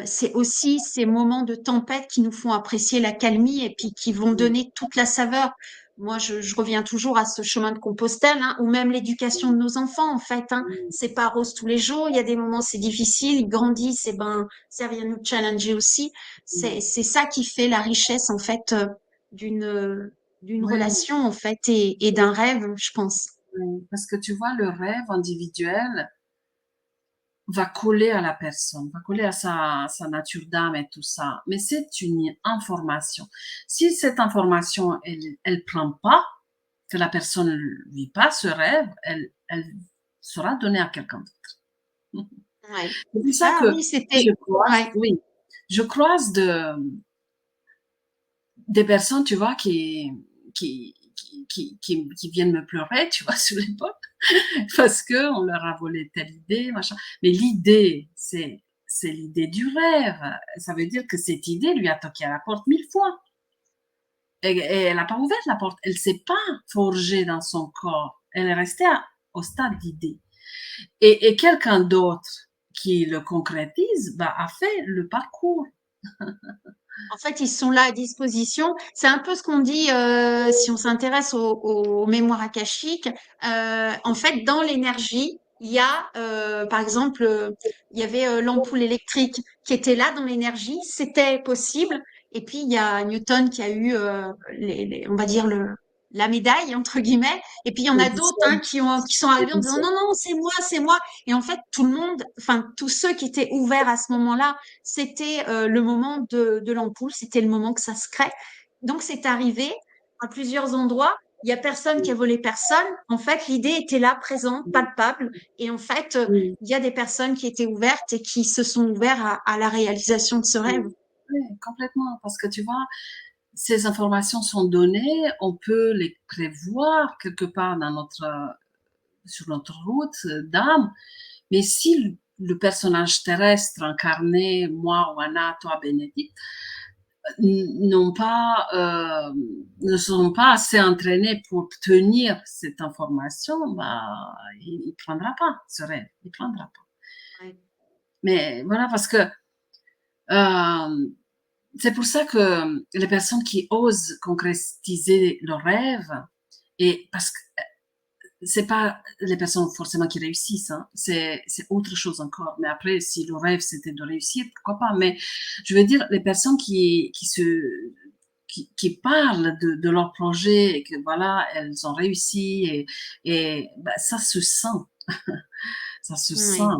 c'est aussi ces moments de tempête qui nous font apprécier la calmie et puis qui vont Oui, donner toute la saveur. Moi, je reviens toujours à ce chemin de Compostelle, hein, ou même l'éducation de nos enfants, en fait. Hein. oui, C'est pas rose tous les jours. Il y a des moments, c'est difficile. Ils grandissent, et ben, ça vient nous challenger aussi. oui. C'est ça qui fait la richesse, en fait, d'une Oui, relation, en fait, et d'un rêve, je pense. oui. Parce que tu vois, le rêve individuel va coller à la personne, va coller à sa nature d'âme et tout ça. Mais c'est une information. Si cette information, elle prend pas, que la personne ne vit pas ce rêve, elle sera donnée à quelqu'un d'autre. Ouais. C'est pour ça Ah que oui, je c'était, croise, ouais, oui, je croise des personnes, tu vois, qui viennent me pleurer, tu vois, sur l'épaule, parce que on leur a volé telle idée, machin. Mais l'idée, c'est l'idée du rêve. Ça veut dire que cette idée lui a toqué à la porte 1000 fois. Et elle n'a pas ouvert la porte. Elle s'est pas forgée dans son corps. Elle est restée au stade d'idée. Et quelqu'un d'autre qui le concrétise, bah, a fait le parcours. en fait, ils sont là à disposition. C'est un peu ce qu'on dit si on s'intéresse aux mémoires akashiques. En fait, dans l'énergie, il y a, par exemple, il y avait l'ampoule électrique qui était là dans l'énergie. C'était possible. Et puis, il y a Newton qui a eu, on va dire, la médaille, entre guillemets. Et puis, il y en a d'autres hein, L'Edison, qui sont arrivés en disant, l'Edison. non, non, c'est moi, c'est moi. Et en fait, tout le monde, enfin, tous ceux qui étaient ouverts à ce moment-là, c'était le moment de l'ampoule, c'était le moment que ça se crée. Donc c'est arrivé à plusieurs endroits il y a personne qui a volé personne. En fait, l'idée était là, présente, palpable. Et en fait, Oui, il y a des personnes qui étaient ouvertes et qui se sont ouvertes à la réalisation de ce rêve. oui, oui, complètement. Parce que tu vois, ces informations sont données, on peut les prévoir quelque part sur notre route d'âme, mais si le personnage terrestre incarné, moi ou Anna, toi Bénédicte, n'ont pas, ne sont pas assez entraînés pour tenir cette information, bah, il prendra pas ce rêve, il prendra pas. Ouais. Mais voilà, parce que c'est pour ça que les personnes qui osent concrétiser leurs rêves, et parce que c'est pas les personnes forcément qui réussissent, hein, c'est autre chose encore. Mais après, si le rêve c'était de réussir, pourquoi pas. Mais je veux dire, les personnes qui parlent de leur projet et que voilà, elles ont réussi et bah, ça se sent, ça se sent. Ouais.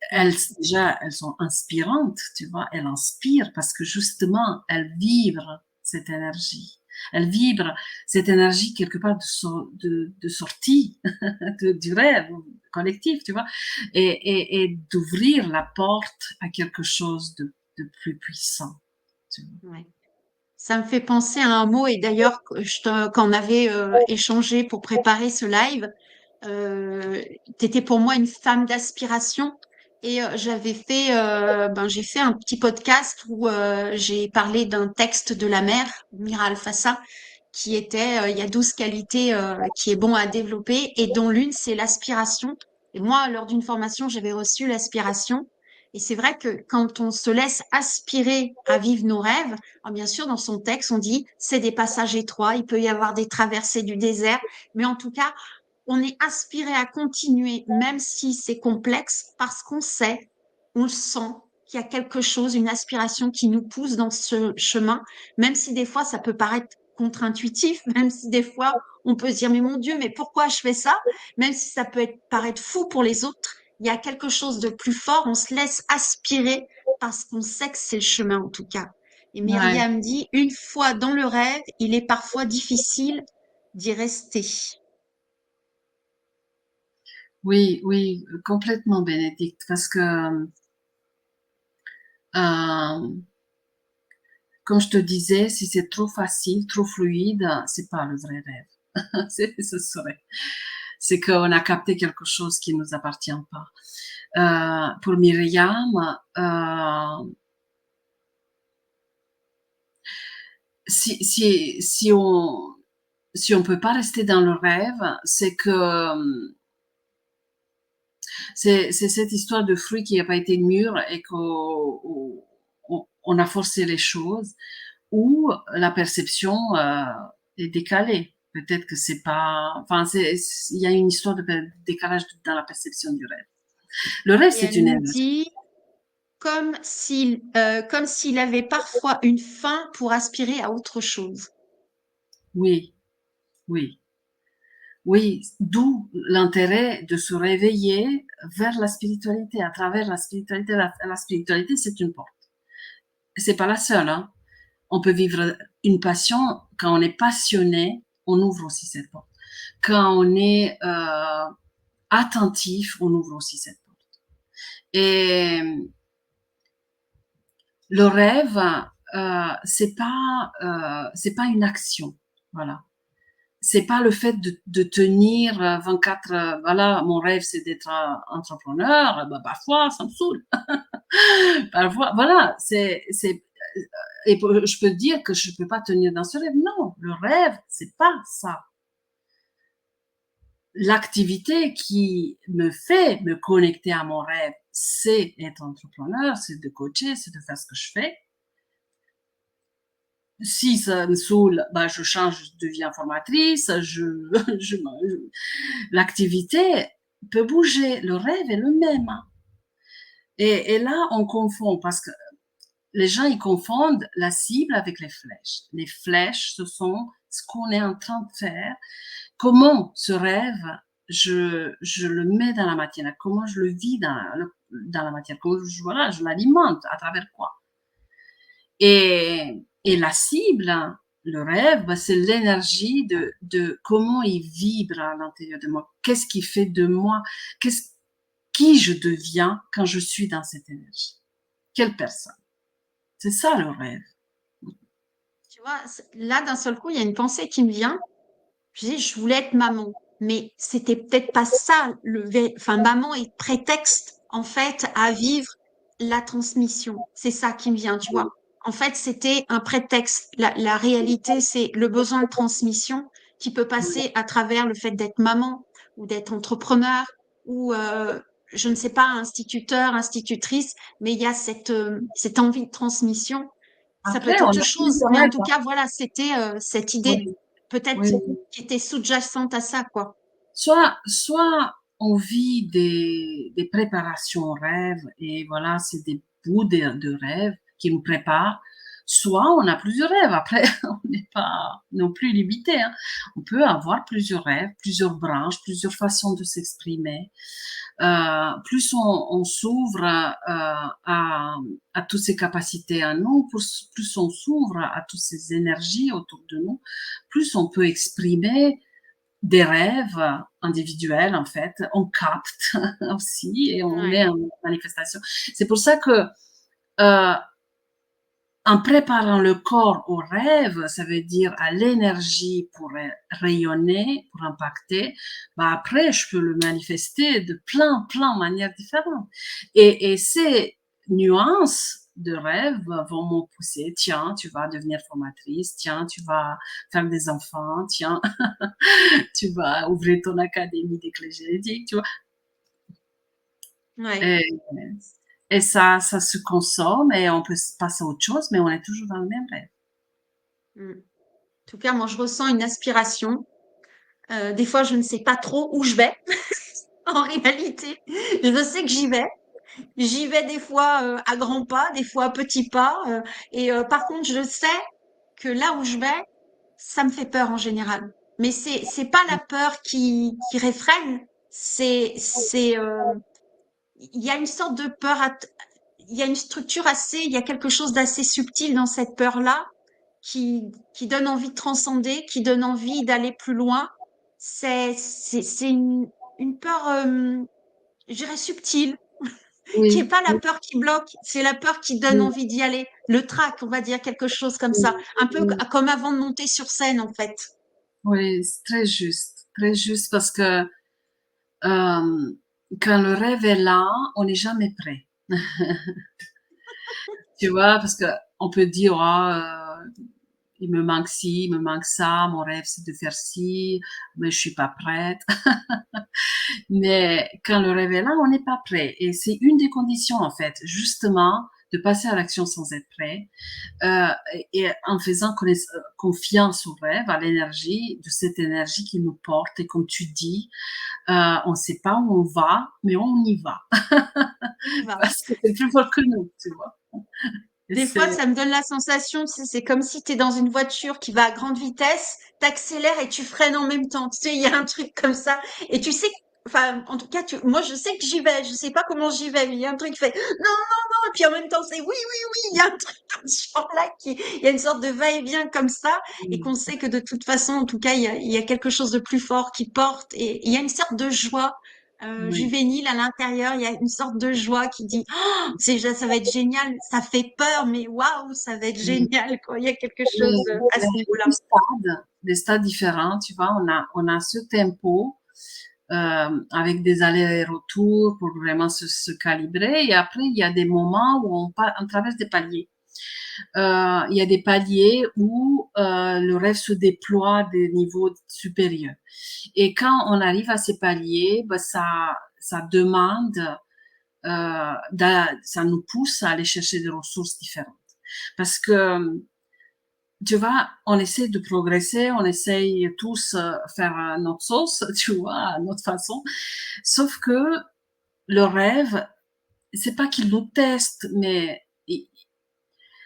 Elles, Ouais. déjà, elles sont inspirantes, tu vois, elles inspirent parce que justement, elles vibrent cette énergie. Elles vibrent cette énergie quelque part de sortie du rêve collectif, tu vois, et d'ouvrir la porte à quelque chose de plus puissant. Tu vois. Ouais. Ça me fait penser à un mot, et d'ailleurs, quand on avait échangé pour préparer ce live, tu étais pour moi une femme d'aspiration. Et j'ai fait un petit podcast où j'ai parlé d'un texte de la mère, Mira Alfassa, qui était il y a 12 qualités qui est bon à développer, et dont l'une, c'est l'aspiration. Et moi, lors d'une formation, j'avais reçu l'aspiration. Et c'est vrai que quand on se laisse aspirer à vivre nos rêves, alors bien sûr, dans son texte, on dit c'est des passages étroits, il peut y avoir des traversées du désert, mais en tout cas, on est aspiré à continuer, même si c'est complexe, parce qu'on sait, on le sent, qu'il y a quelque chose, une aspiration qui nous pousse dans ce chemin, même si des fois ça peut paraître contre-intuitif, même si des fois on peut se dire mais mon Dieu, mais pourquoi je fais ça? Même si ça peut paraître fou pour les autres, il y a quelque chose de plus fort, on se laisse aspirer parce qu'on sait que c'est le chemin en tout cas. Et Ouais. Myriam dit, une fois dans le rêve, il est parfois difficile d'y rester. Oui, oui, complètement Bénédicte, parce que comme je te disais, si c'est trop facile, trop fluide, c'est pas le vrai rêve. Ce serait. C'est qu'on a capté quelque chose qui nous appartient pas. Pour Myriam, si on peut pas rester dans le rêve, c'est que c'est cette histoire de fruit qui n'a pas été mûr et qu'on on a forcé les choses, ou la perception est décalée. Peut-être que c'est pas, enfin, il y a une histoire de décalage dans la perception du rêve. Le rêve, Et c'est elle une nous énergie. dit comme s'il avait parfois une fin pour aspirer à autre chose. Oui, oui, oui. D'où l'intérêt de se réveiller vers la spiritualité, à travers la spiritualité. La spiritualité, c'est une porte. C'est pas la seule, hein. On peut vivre une passion. Quand on est passionné, on ouvre aussi cette porte. Quand on est attentif, on ouvre aussi cette porte. Et le rêve, c'est pas une action, voilà. C'est pas le fait de tenir 24. Voilà, mon rêve c'est d'être entrepreneur. Bah, parfois, ça me saoule. Parfois, voilà, et je peux dire que je peux pas tenir dans ce rêve. Non, le rêve, c'est pas ça. L'activité qui me fait me connecter à mon rêve, c'est être entrepreneur, c'est de coacher, c'est de faire ce que je fais. Si ça me saoule, bah, je change, je deviens formatrice, l'activité peut bouger, le rêve est le même. Et là, on confond, parce que les gens, ils confondent la cible avec les flèches. Les flèches, ce sont ce qu'on est en train de faire. Comment ce rêve, je le mets dans la matière, comment je le vis dans la matière, comment voilà, je l'alimente, à travers quoi. Et la cible, le rêve, c'est l'énergie de comment il vibre à l'intérieur de moi. Qu'est-ce qui fait de moi, qui je deviens quand je suis dans cette énergie. Quelle personne. C'est ça le rêve. Tu vois, là, d'un seul coup, il y a une pensée qui me vient. Je dis, je voulais être maman, mais c'était peut-être pas ça enfin, maman est prétexte, en fait, à vivre la transmission. C'est ça qui me vient, tu vois. En fait, c'était un prétexte. La réalité, c'est le besoin de transmission qui peut passer à travers le fait d'être maman ou d'être entrepreneur ou, je ne sais pas, instituteur, institutrice, mais il y a cette envie de transmission. Ça peut Après, être on autre a chose, plusieurs mais en rêves. tout cas, voilà, c'était cette idée Oui, peut-être oui. qui était sous-jacente à ça, quoi. Soit on vit des préparations aux rêves et voilà, c'est des bouts de rêves qui nous préparent. Soit on a plusieurs rêves. Après, on n'est pas non plus limité, hein. On peut avoir plusieurs rêves, plusieurs branches, plusieurs façons de s'exprimer. Plus on s'ouvre à toutes ces capacités à nous, plus on s'ouvre à toutes ces énergies autour de nous, plus on peut exprimer des rêves individuels, en fait. On capte aussi et on Ouais. met en manifestation. C'est pour ça que en préparant le corps au rêve, ça veut dire à l'énergie pour rayonner, pour impacter, bah après, je peux le manifester de plein de manières différentes. Et ces nuances de rêve vont me pousser, tiens, tu vas devenir formatrice, tiens, tu vas faire des enfants, tiens, tu vas ouvrir ton académie d'écologie, tu vois. Ouais. Et, et ça se consomme et on peut passer à autre chose, mais on est toujours dans le même rêve. Mm. En tout cas, moi, je ressens une aspiration. Des fois, je ne sais pas trop où je vais. En réalité, je sais que j'y vais. J'y vais des fois à grands pas, des fois à petits pas. Par contre, je sais que là où je vais, ça me fait peur en général. Mais c'est pas la peur qui réfrène. Il y a une sorte de peur. Il y a une structure il y a quelque chose d'assez subtil dans cette peur-là qui donne envie de transcender, qui donne envie d'aller plus loin. C'est une peur, je dirais subtile, qui est Oui, pas la peur qui bloque, c'est la peur qui donne oui, envie d'y aller. Le trac, on va dire quelque chose comme ça. oui, Un peu oui, comme avant de monter sur scène, en fait. oui, c'est très juste parce que quand le rêve est là, on n'est jamais prêt. Tu vois, parce que on peut dire, ah, il me manque ci, il me manque ça, mon rêve c'est de faire ci, mais je suis pas prête. Mais quand le rêve est là, on n'est pas prêt. Et c'est une des conditions, en fait, justement, de passer à l'action sans être prêt. euh, et en faisant confiance au rêve, à l'énergie, de cette énergie qui nous porte. Et comme tu dis, on ne sait pas où on va, mais on y va On y va. parce que c'est plus fort que nous, tu vois. Et Des fois, c'est ça me donne la sensation, tu sais, c'est comme si tu es dans une voiture qui va à grande vitesse, t'accélères et tu freines en même temps. Tu sais, il y a un truc comme ça. Et tu sais, enfin, en tout cas, moi, je sais que j'y vais. Je sais pas comment j'y vais, mais il y a un truc qui fait non, non, non. Et puis en même temps, c'est oui, oui, oui. Il y a un truc comme ce genre-là il y a une sorte de va-et-vient comme ça. Et qu'on sait que de toute façon, en tout cas, il y a quelque chose de plus fort qui porte. Et il y a une sorte de joie, oui, juvénile à l'intérieur. Il y a une sorte de joie qui dit ça va être génial. Ça fait peur, mais waouh, ça va être oui. génial, quoi. Il y a quelque Il chose à y a ce niveau-là. des stades différents, tu vois. On a ce tempo avec des allers-retours pour vraiment se calibrer. Et après, il y a des moments où on traverse des paliers. Il y a des paliers où le rêve se déploie à des niveaux supérieurs. Et quand on arrive à ces paliers, bah, ça demande, ça nous pousse à aller chercher des ressources différentes. Parce que, tu vois, on essaie de progresser, on essaye tous faire notre sauce, tu vois, à notre façon. Sauf que le rêve, c'est pas qu'il nous teste, mais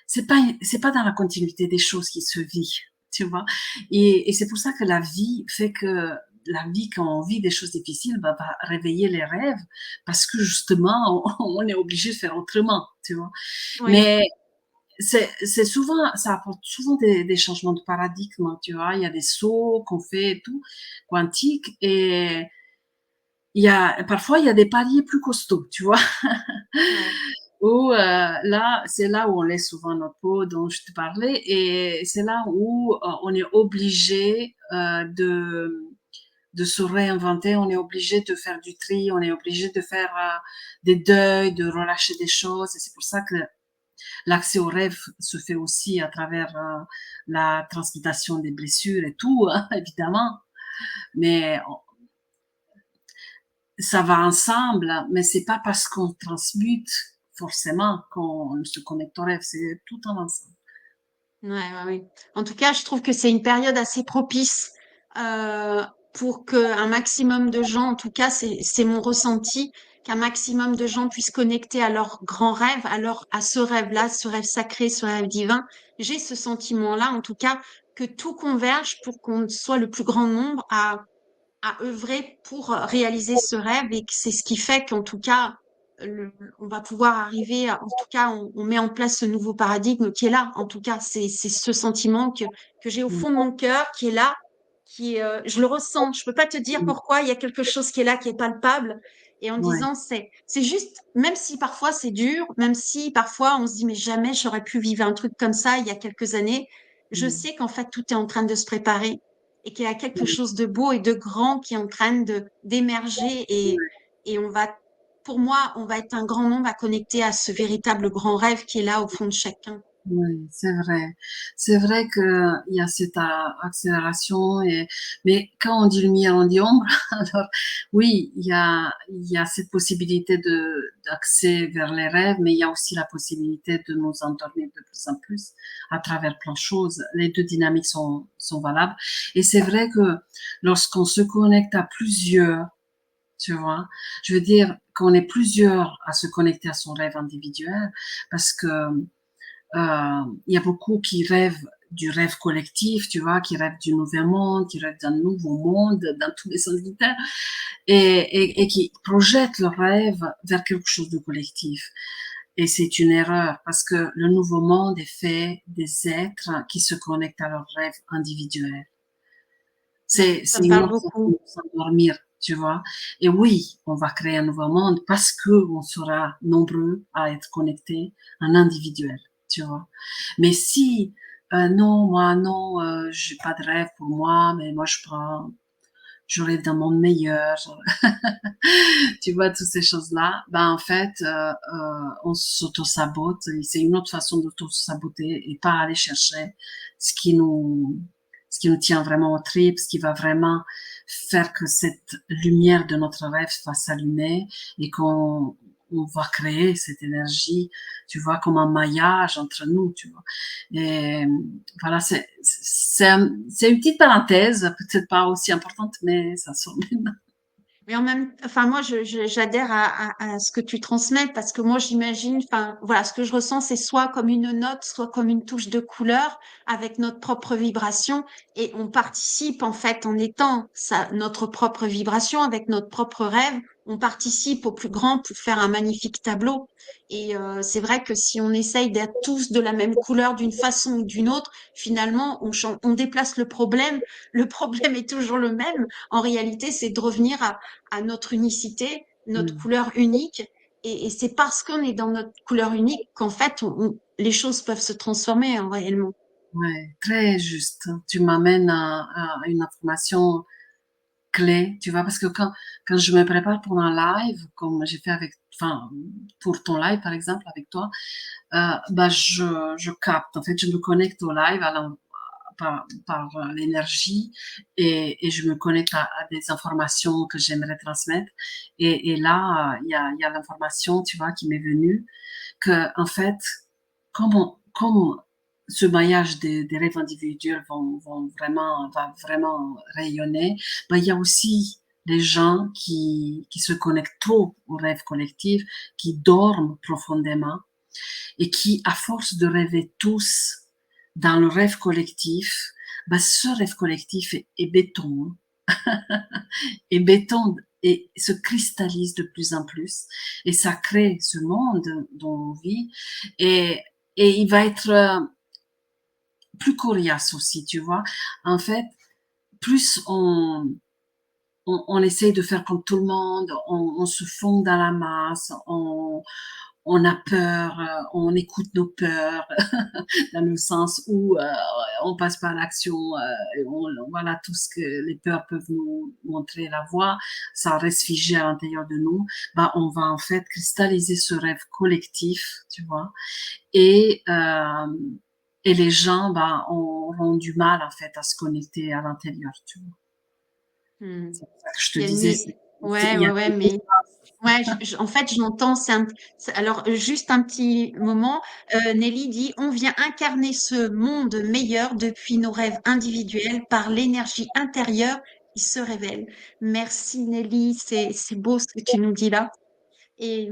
c'est pas dans la continuité des choses qui se vit, tu vois. Et c'est pour ça que la vie fait que la vie, quand on vit des choses difficiles, bah, va réveiller les rêves parce que justement, on est obligé de faire autrement, tu vois. Oui, Mais c'est souvent, ça apporte souvent des changements de paradigme, tu vois. Il y a des sauts qu'on fait et tout, quantiques, et parfois il y a des paliers plus costauds, tu vois. Ouais. Où là, c'est là où on laisse souvent notre peau dont je te parlais, et c'est là où on est obligé de se réinventer, on est obligé de faire du tri, on est obligé de faire des deuils, de relâcher des choses, et c'est pour ça que l'accès au rêve se fait aussi à travers la transmutation des blessures et tout, hein, évidemment, mais ça va ensemble, mais c'est pas parce qu'on transmute forcément qu'on se connecte au rêve, c'est tout en ensemble. Ouais, ouais, ouais. En tout cas, je trouve que c'est une période assez propice pour qu'un maximum de gens, en tout cas, c'est mon ressenti, qu'un maximum de gens puissent connecter à leur grand rêve, à ce rêve-là, ce rêve sacré, ce rêve divin. J'ai ce sentiment-là, en tout cas, que tout converge pour qu'on soit le plus grand nombre à œuvrer pour réaliser ce rêve et que c'est ce qui fait qu'en tout cas, on va pouvoir arriver, en tout cas, on met en place ce nouveau paradigme qui est là. En tout cas, c'est ce sentiment que j'ai au Mm, fond de mon cœur qui est là, je le ressens. Je peux pas te dire mm, pourquoi il y a quelque chose qui est là, qui est palpable. Et en ouais, disant, c'est juste, même si parfois c'est dur, même si parfois on se dit, mais jamais j'aurais pu vivre un truc comme ça il y a quelques années, je mm, sais qu'en fait, tout est en train de se préparer et qu'il y a quelque mm, chose de beau et de grand qui est en train d'émerger et on va, pour moi, on va être un grand nombre à connecter à ce véritable grand rêve qui est là au fond de chacun. oui, c'est vrai. C'est vrai que il y a cette accélération, mais quand on dit lumière, on dit ombre. Alors, oui, il y a cette possibilité d'accès vers les rêves, mais il y a aussi la possibilité de nous endormir de plus en plus à travers plein de choses. Les deux dynamiques sont valables. Et c'est vrai que lorsqu'on se connecte à plusieurs, tu vois, je veux dire qu'on est plusieurs à se connecter à son rêve individuel, parce que il y a beaucoup qui rêvent du rêve collectif, tu vois, qui rêvent du nouvel monde, qui rêvent d'un nouveau monde dans tous les sens du terme, et qui projettent leur rêve vers quelque chose de collectif. Et c'est une erreur parce que le nouveau monde est fait des êtres qui se connectent à leurs rêves individuels. Ouais, C'est ça me une parle autre façon beaucoup. de s'endormir, tu vois. Et oui, on va créer un nouveau monde parce que on sera nombreux à être connectés en individuel, tu vois. Mais si non, moi non, j'ai pas de rêve pour moi, mais moi je rêve d'un monde meilleur, tu vois, toutes ces choses-là, ben en fait, on s'auto-sabote. Et c'est une autre façon d'auto-saboter et pas aller chercher ce qui nous, ce qui nous tient vraiment au tripes, ce qui va vraiment faire que cette lumière de notre rêve va s'allumer et qu'on on va créer cette énergie, tu vois, comme un maillage entre nous, tu vois. Et voilà, c'est une petite parenthèse, peut-être pas aussi importante, mais ça sort maintenant. Mais en même, enfin moi, j'adhère à ce que tu transmets parce que moi, j'imagine, enfin voilà, ce que je ressens, c'est soit comme une note, soit comme une touche de couleur avec notre propre vibration et on participe en fait en étant notre propre vibration avec notre propre rêve, on participe au plus grand pour faire un magnifique tableau. Et c'est vrai que si on essaye d'être tous de la même couleur d'une façon ou d'une autre, finalement, on déplace le problème. Le problème est toujours le même. En réalité, c'est de revenir à notre unicité, notre Mm. couleur unique. Et c'est parce qu'on est dans notre couleur unique qu'en fait, les choses peuvent se transformer réellement. Ouais, très juste. Tu m'amènes à une information clé, tu vois, parce que quand je me prépare pour un live, comme j'ai fait avec, enfin, pour ton live, par exemple, avec toi, bah, je capte. En fait, je me connecte au live par l'énergie et je me connecte à des informations que j'aimerais transmettre. Et là, il y a l'information, tu vois, qui m'est venue que, en fait, comme ce maillage des rêves individuels va vraiment rayonner, ben, il y a aussi les gens qui se connectent trop au rêve collectif, qui dorment profondément et qui, à force de rêver tous dans le rêve collectif, ben, ce rêve collectif est béton, et béton et se cristallise de plus en plus et ça crée ce monde dont on vit et et il va être plus coriace aussi, tu vois. En fait, plus on essaye de faire comme tout le monde, on se fond dans la masse, on a peur, on écoute nos peurs, dans le sens où on passe par l'action, voilà tout ce que les peurs peuvent nous montrer la voie, ça reste figé à l'intérieur de nous. Bah, on va en fait cristalliser ce rêve collectif, tu vois, et euh, et les gens, bah, auront du mal en fait à se connecter à l'intérieur, tu vois. Mmh. C'est pour ça que je te Il y a une disais, nu ouais, il y a ouais, ouais, mais ouais, en fait, j'entends, alors, juste un petit moment, Nelly dit: «On vient incarner ce monde meilleur depuis nos rêves individuels par l'énergie intérieure qui se révèle». Merci Nelly, c'est beau ce que tu nous dis là. Et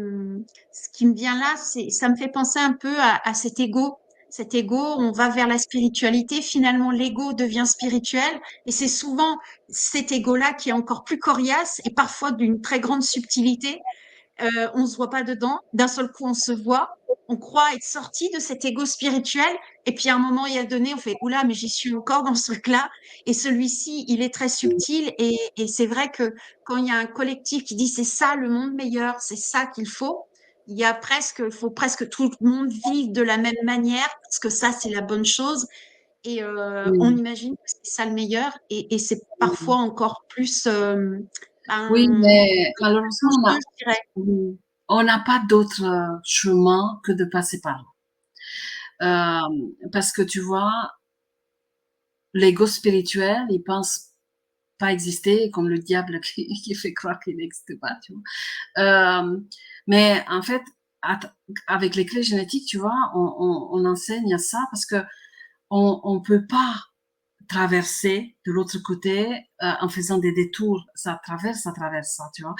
ce qui me vient là, ça me fait penser un peu à cet ego. Cet ego, on va vers la spiritualité, finalement l'ego devient spirituel, et c'est souvent cet ego-là qui est encore plus coriace et parfois d'une très grande subtilité. On se voit pas dedans. D'un seul coup, on se voit. On croit être sorti de cet ego spirituel. Et puis, à un moment, il y a donné, on fait, oula, mais j'y suis encore dans ce truc-là. Et celui-ci, il est très subtil. Et c'est vrai que quand il y a un collectif qui dit c'est ça le monde meilleur, c'est ça qu'il faut, faut presque tout le monde vive de la même manière parce que ça, c'est la bonne chose. Et on oui, imagine que c'est ça le meilleur. Et c'est oui. parfois encore plus, Oui, ben, mais malheureusement, dangereux, je dirais. on n'a pas d'autre chemin que de passer par là. Parce que tu vois, l'ego spirituel, il pense pas exister, comme le diable qui fait croire qu'il n'existe pas, tu vois. Mais en fait, avec les clés génétiques, tu vois, on enseigne ça parce que on peut pas traverser de l'autre côté en faisant des détours. Ça traverse ça, tu vois.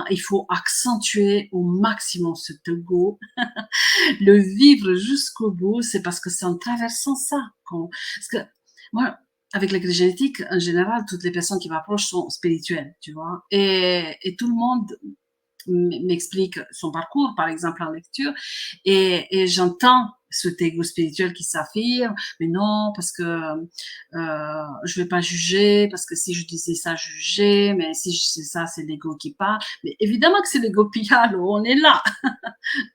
Il faut accentuer au maximum ce ego, le vivre jusqu'au bout. C'est parce que c'est en traversant ça qu'on... Parce que moi, avec la génétique, en général, toutes les personnes qui m'approchent sont spirituelles, tu vois. Et tout le monde m'explique son parcours, par exemple en lecture, et j'entends cet ego spirituel qui s'affirme, mais non, parce que je vais pas juger, parce que si je disais ça, juger, mais si je sais ça, c'est l'ego qui parle. Mais évidemment que c'est l'ego qui parle, on est là,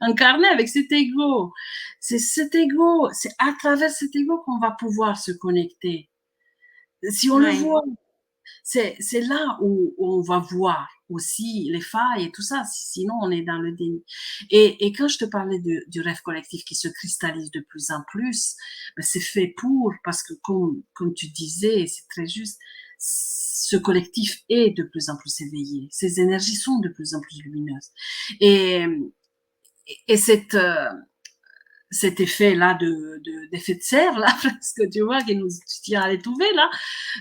incarné avec cet ego. C'est cet ego, c'est à travers cet ego qu'on va pouvoir se connecter. Si on le Ouais. voit, c'est là où on va voir aussi les failles et tout ça, sinon on est dans le déni. Et quand je te parlais du rêve collectif qui se cristallise de plus en plus, ben c'est fait pour, parce que comme tu disais, c'est très juste, ce collectif est de plus en plus éveillé, ces énergies sont de plus en plus lumineuses. Et, et cet effet-là d'effet de serre, là, presque, tu vois, qui nous tient à l'étouffer, là,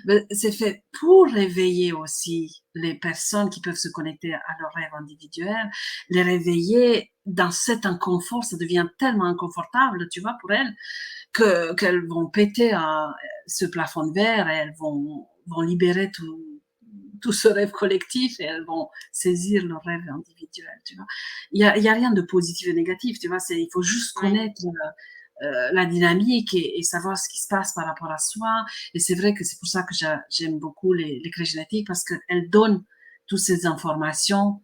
ben, c'est fait pour réveiller aussi les personnes qui peuvent se connecter à leur rêve individuel, les réveiller dans cet inconfort, ça devient tellement inconfortable, tu vois, pour elles, qu'elles vont péter ce plafond de verre et elles vont libérer tout ce rêve collectif et elles vont saisir leur rêve individuel, tu vois. Il y a rien de positif et négatif, tu vois, il faut juste Ouais. connaître la dynamique et savoir ce qui se passe par rapport à soi. Et c'est vrai que c'est pour ça que j'aime beaucoup les clés génétiques parce qu'elles donnent toutes ces informations,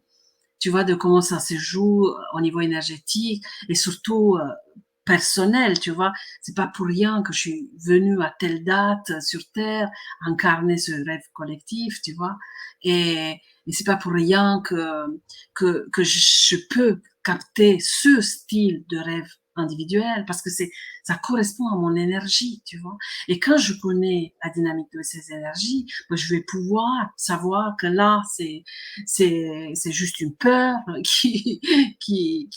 tu vois, de comment ça se joue au niveau énergétique et surtout personnel, tu vois. C'est pas pour rien que je suis venue à telle date sur Terre, incarner ce rêve collectif, tu vois. Et c'est pas pour rien que je peux capter ce style de rêve individuel parce que ça correspond à mon énergie, tu vois. Et quand je connais la dynamique de ces énergies, moi, je vais pouvoir savoir que là, c'est juste une peur qui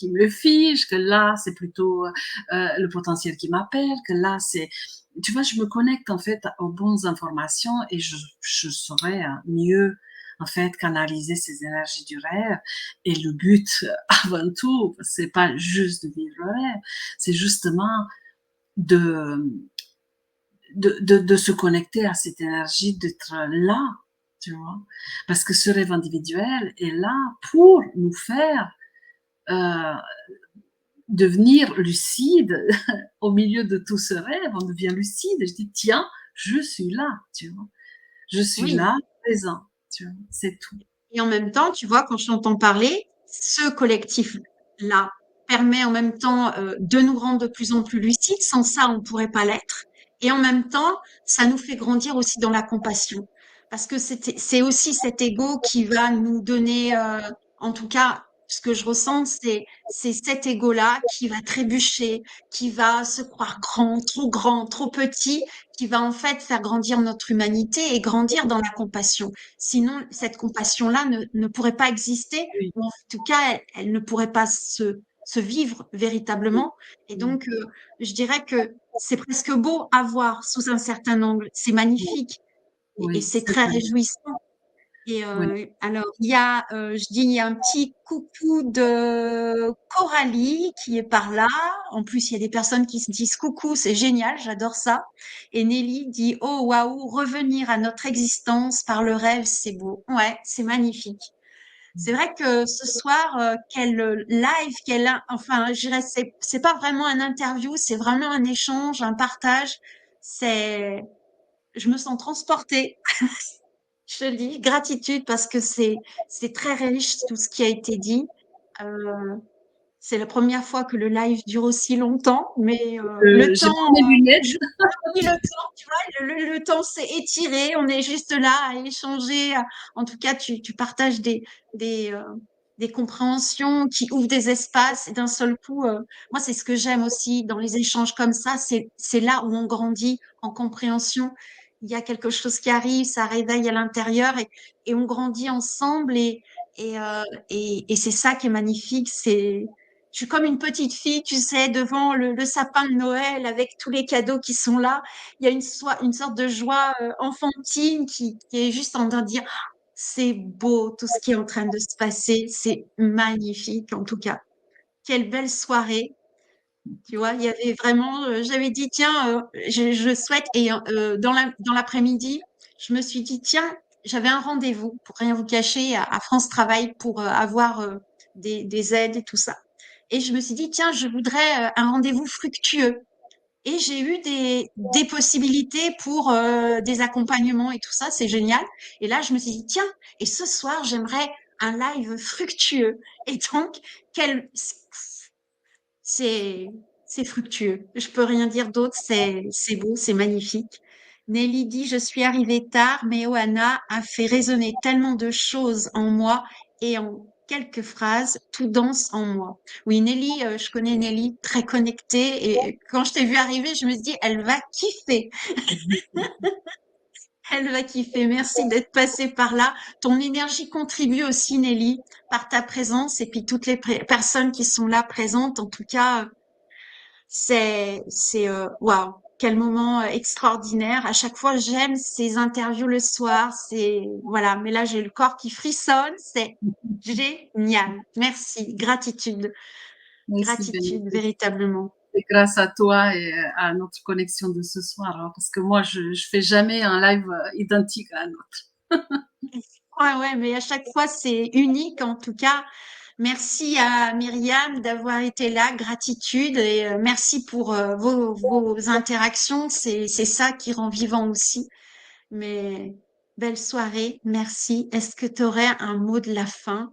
me fige, que là, c'est plutôt le potentiel qui m'appelle, que là, tu vois, je me connecte en fait aux bonnes informations et je saurais mieux en fait canaliser ces énergies du rêve. Et le but, avant tout, c'est pas juste de vivre le rêve, c'est justement de, de se connecter à cette énergie, d'être là, tu vois. Parce que ce rêve individuel est là pour nous faire euh, devenir lucide au milieu de tout ce rêve, on devient lucide. Et je dis, tiens, je suis là, tu vois. Je suis Oui. là, présent, tu vois, c'est tout. Et en même temps, tu vois, quand je t'entends parler, ce collectif-là permet en même temps de nous rendre de plus en plus lucides. Sans ça, on ne pourrait pas l'être. Et en même temps, ça nous fait grandir aussi dans la compassion. Parce que c'est aussi cet ego qui va nous donner, en tout cas, ce que je ressens, c'est cet ego-là qui va trébucher, qui va se croire grand, trop petit, qui va en fait faire grandir notre humanité et grandir dans la compassion. Sinon, cette compassion-là ne pourrait pas exister, Oui, ou en tout cas, elle ne pourrait pas se vivre oui, véritablement. Et oui, donc, je dirais que c'est presque beau à voir sous un certain angle. C'est oui, magnifique et oui, c'est c'est très vrai. réjouissant. Et Oui. alors, je dis, il y a un petit coucou de Coralie qui est par là. En plus, il y a des personnes qui se disent coucou, c'est génial, j'adore ça. Et Nelly dit, oh waouh, revenir à notre existence par le rêve, c'est beau. Ouais, c'est magnifique. C'est vrai que ce soir, quel live, enfin, je dirais, c'est pas vraiment un interview, c'est vraiment un échange, un partage. C'est, je me sens transportée. Je te le dis, gratitude parce que c'est très riche tout ce qui a été dit. Euh, c'est la première fois que le live dure aussi longtemps, mais le J'ai temps, pas mes lunettes. a pris le temps, tu vois, le temps s'est étiré. On est juste là à échanger. En tout cas, tu partages des, euh, des compréhensions qui ouvrent des espaces et d'un seul coup, moi, c'est ce que j'aime aussi dans les échanges comme ça. C'est là où on grandit en compréhension. Il y a quelque chose qui arrive, ça réveille à l'intérieur et on grandit ensemble et, euh, et c'est ça qui est magnifique. Je suis comme une petite fille, tu sais, devant le sapin de Noël avec tous les cadeaux qui sont là. Il y a une sorte de joie enfantine qui est juste en train de dire, ah, c'est beau tout ce qui est en train de se passer. C'est magnifique, en tout cas. Quelle belle soirée. Tu vois, il y avait vraiment, j'avais dit, tiens, je souhaite, et dans l'après-midi, je me suis dit, tiens, j'avais un rendez-vous, pour rien vous cacher, à France Travail pour avoir des aides et tout ça. Et je me suis dit, tiens, je voudrais un rendez-vous fructueux. Et j'ai eu des possibilités pour des accompagnements et tout ça, c'est génial. Et là, je me suis dit, tiens, et ce soir, j'aimerais un live fructueux. Et donc, quel, c'est, c'est fructueux. Je peux rien dire d'autre. C'est beau, c'est magnifique. Nelly dit, je suis arrivée tard, mais Oana a fait résonner tellement de choses en moi et en quelques phrases, tout danse en moi. Oui, Nelly, je connais Nelly, très connectée et quand je t'ai vue arriver, je me suis dit, elle va kiffer. Elle va kiffer. Merci d'être passée par là. Ton énergie contribue aussi, Nelly, par ta présence et puis toutes les personnes qui sont là présentes. En tout cas, waouh, quel moment extraordinaire. À chaque fois, j'aime ces interviews le soir. Voilà. Mais là, j'ai le corps qui frissonne. C'est génial. Merci. Gratitude. Merci, Gratitude, Bénédicte. véritablement. C'est grâce à toi et à notre connexion de ce soir, hein, parce que moi, je fais jamais un live identique à un autre. Ouais, ouais, mais à chaque fois, c'est unique. En tout cas, merci à Myriam d'avoir été là. Gratitude et merci pour vos interactions. C'est ça qui rend vivant aussi. Mais belle soirée, merci. Est-ce que tu aurais un mot de la fin?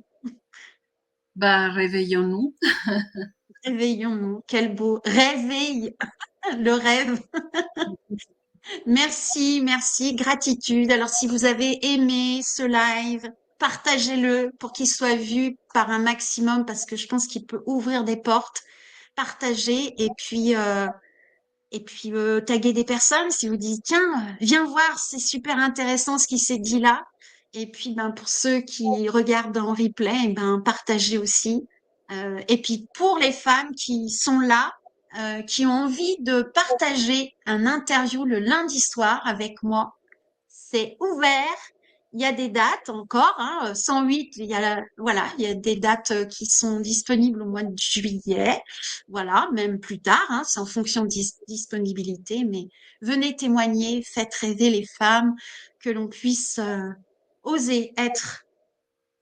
Bah, réveillons-nous. Réveillons-nous. Quel beau réveil, le rêve. Merci, merci, gratitude. Alors, si vous avez aimé ce live, partagez-le pour qu'il soit vu par un maximum parce que je pense qu'il peut ouvrir des portes. Partagez et puis taguer des personnes si vous dites tiens viens voir c'est super intéressant ce qui s'est dit là et puis ben pour ceux qui regardent en replay eh ben partagez aussi. Et puis pour les femmes qui sont là qui ont envie de partager un interview le lundi soir avec moi c'est ouvert. Il y a des dates encore, hein, 108, voilà, il y a des dates qui sont disponibles au mois de juillet, voilà, même plus tard, hein, c'est en fonction de disponibilité, mais venez témoigner, faites rêver les femmes, que l'on puisse oser être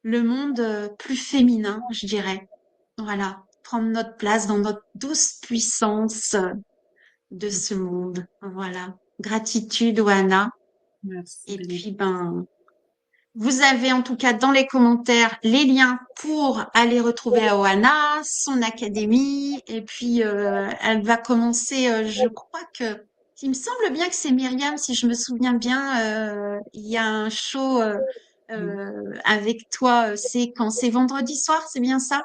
le monde plus féminin, je dirais. Voilà, prendre notre place dans notre douce puissance de ce monde. Voilà. Gratitude, Oana. Merci, Et puis, bénéfice. ben, vous avez en tout cas dans les commentaires les liens pour aller retrouver Oana, son académie. Et puis, elle va commencer, je crois que, il me semble bien que c'est Myriam, si je me souviens bien, il y a un show avec toi. C'est quand? C'est vendredi soir, c'est bien ça?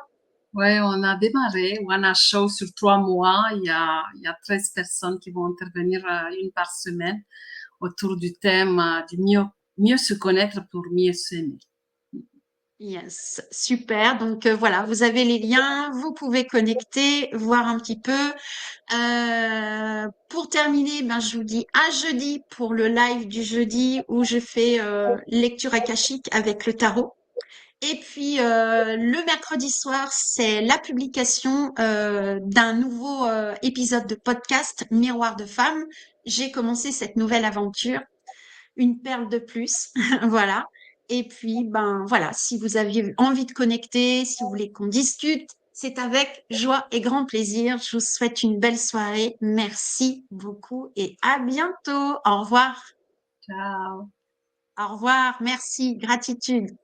Ouais, on a démarré One Show sur 3 mois. Il y a 13 personnes qui vont intervenir une par semaine autour du thème du mieux se connaître pour mieux s'aimer. Yes, super. Donc voilà, vous avez les liens, vous pouvez connecter, voir un petit peu. Pour terminer, ben, je vous dis à jeudi pour le live du jeudi où je fais lecture akashique avec le tarot. Et puis le mercredi soir, c'est la publication d'un nouveau épisode de podcast Miroir de femmes. J'ai commencé cette nouvelle aventure, une perle de plus, voilà. Et puis ben voilà, si vous aviez envie de connecter, si vous voulez qu'on discute, c'est avec joie et grand plaisir. Je vous souhaite une belle soirée. Merci beaucoup et à bientôt. Au revoir. Ciao! Au revoir. Merci. Gratitude.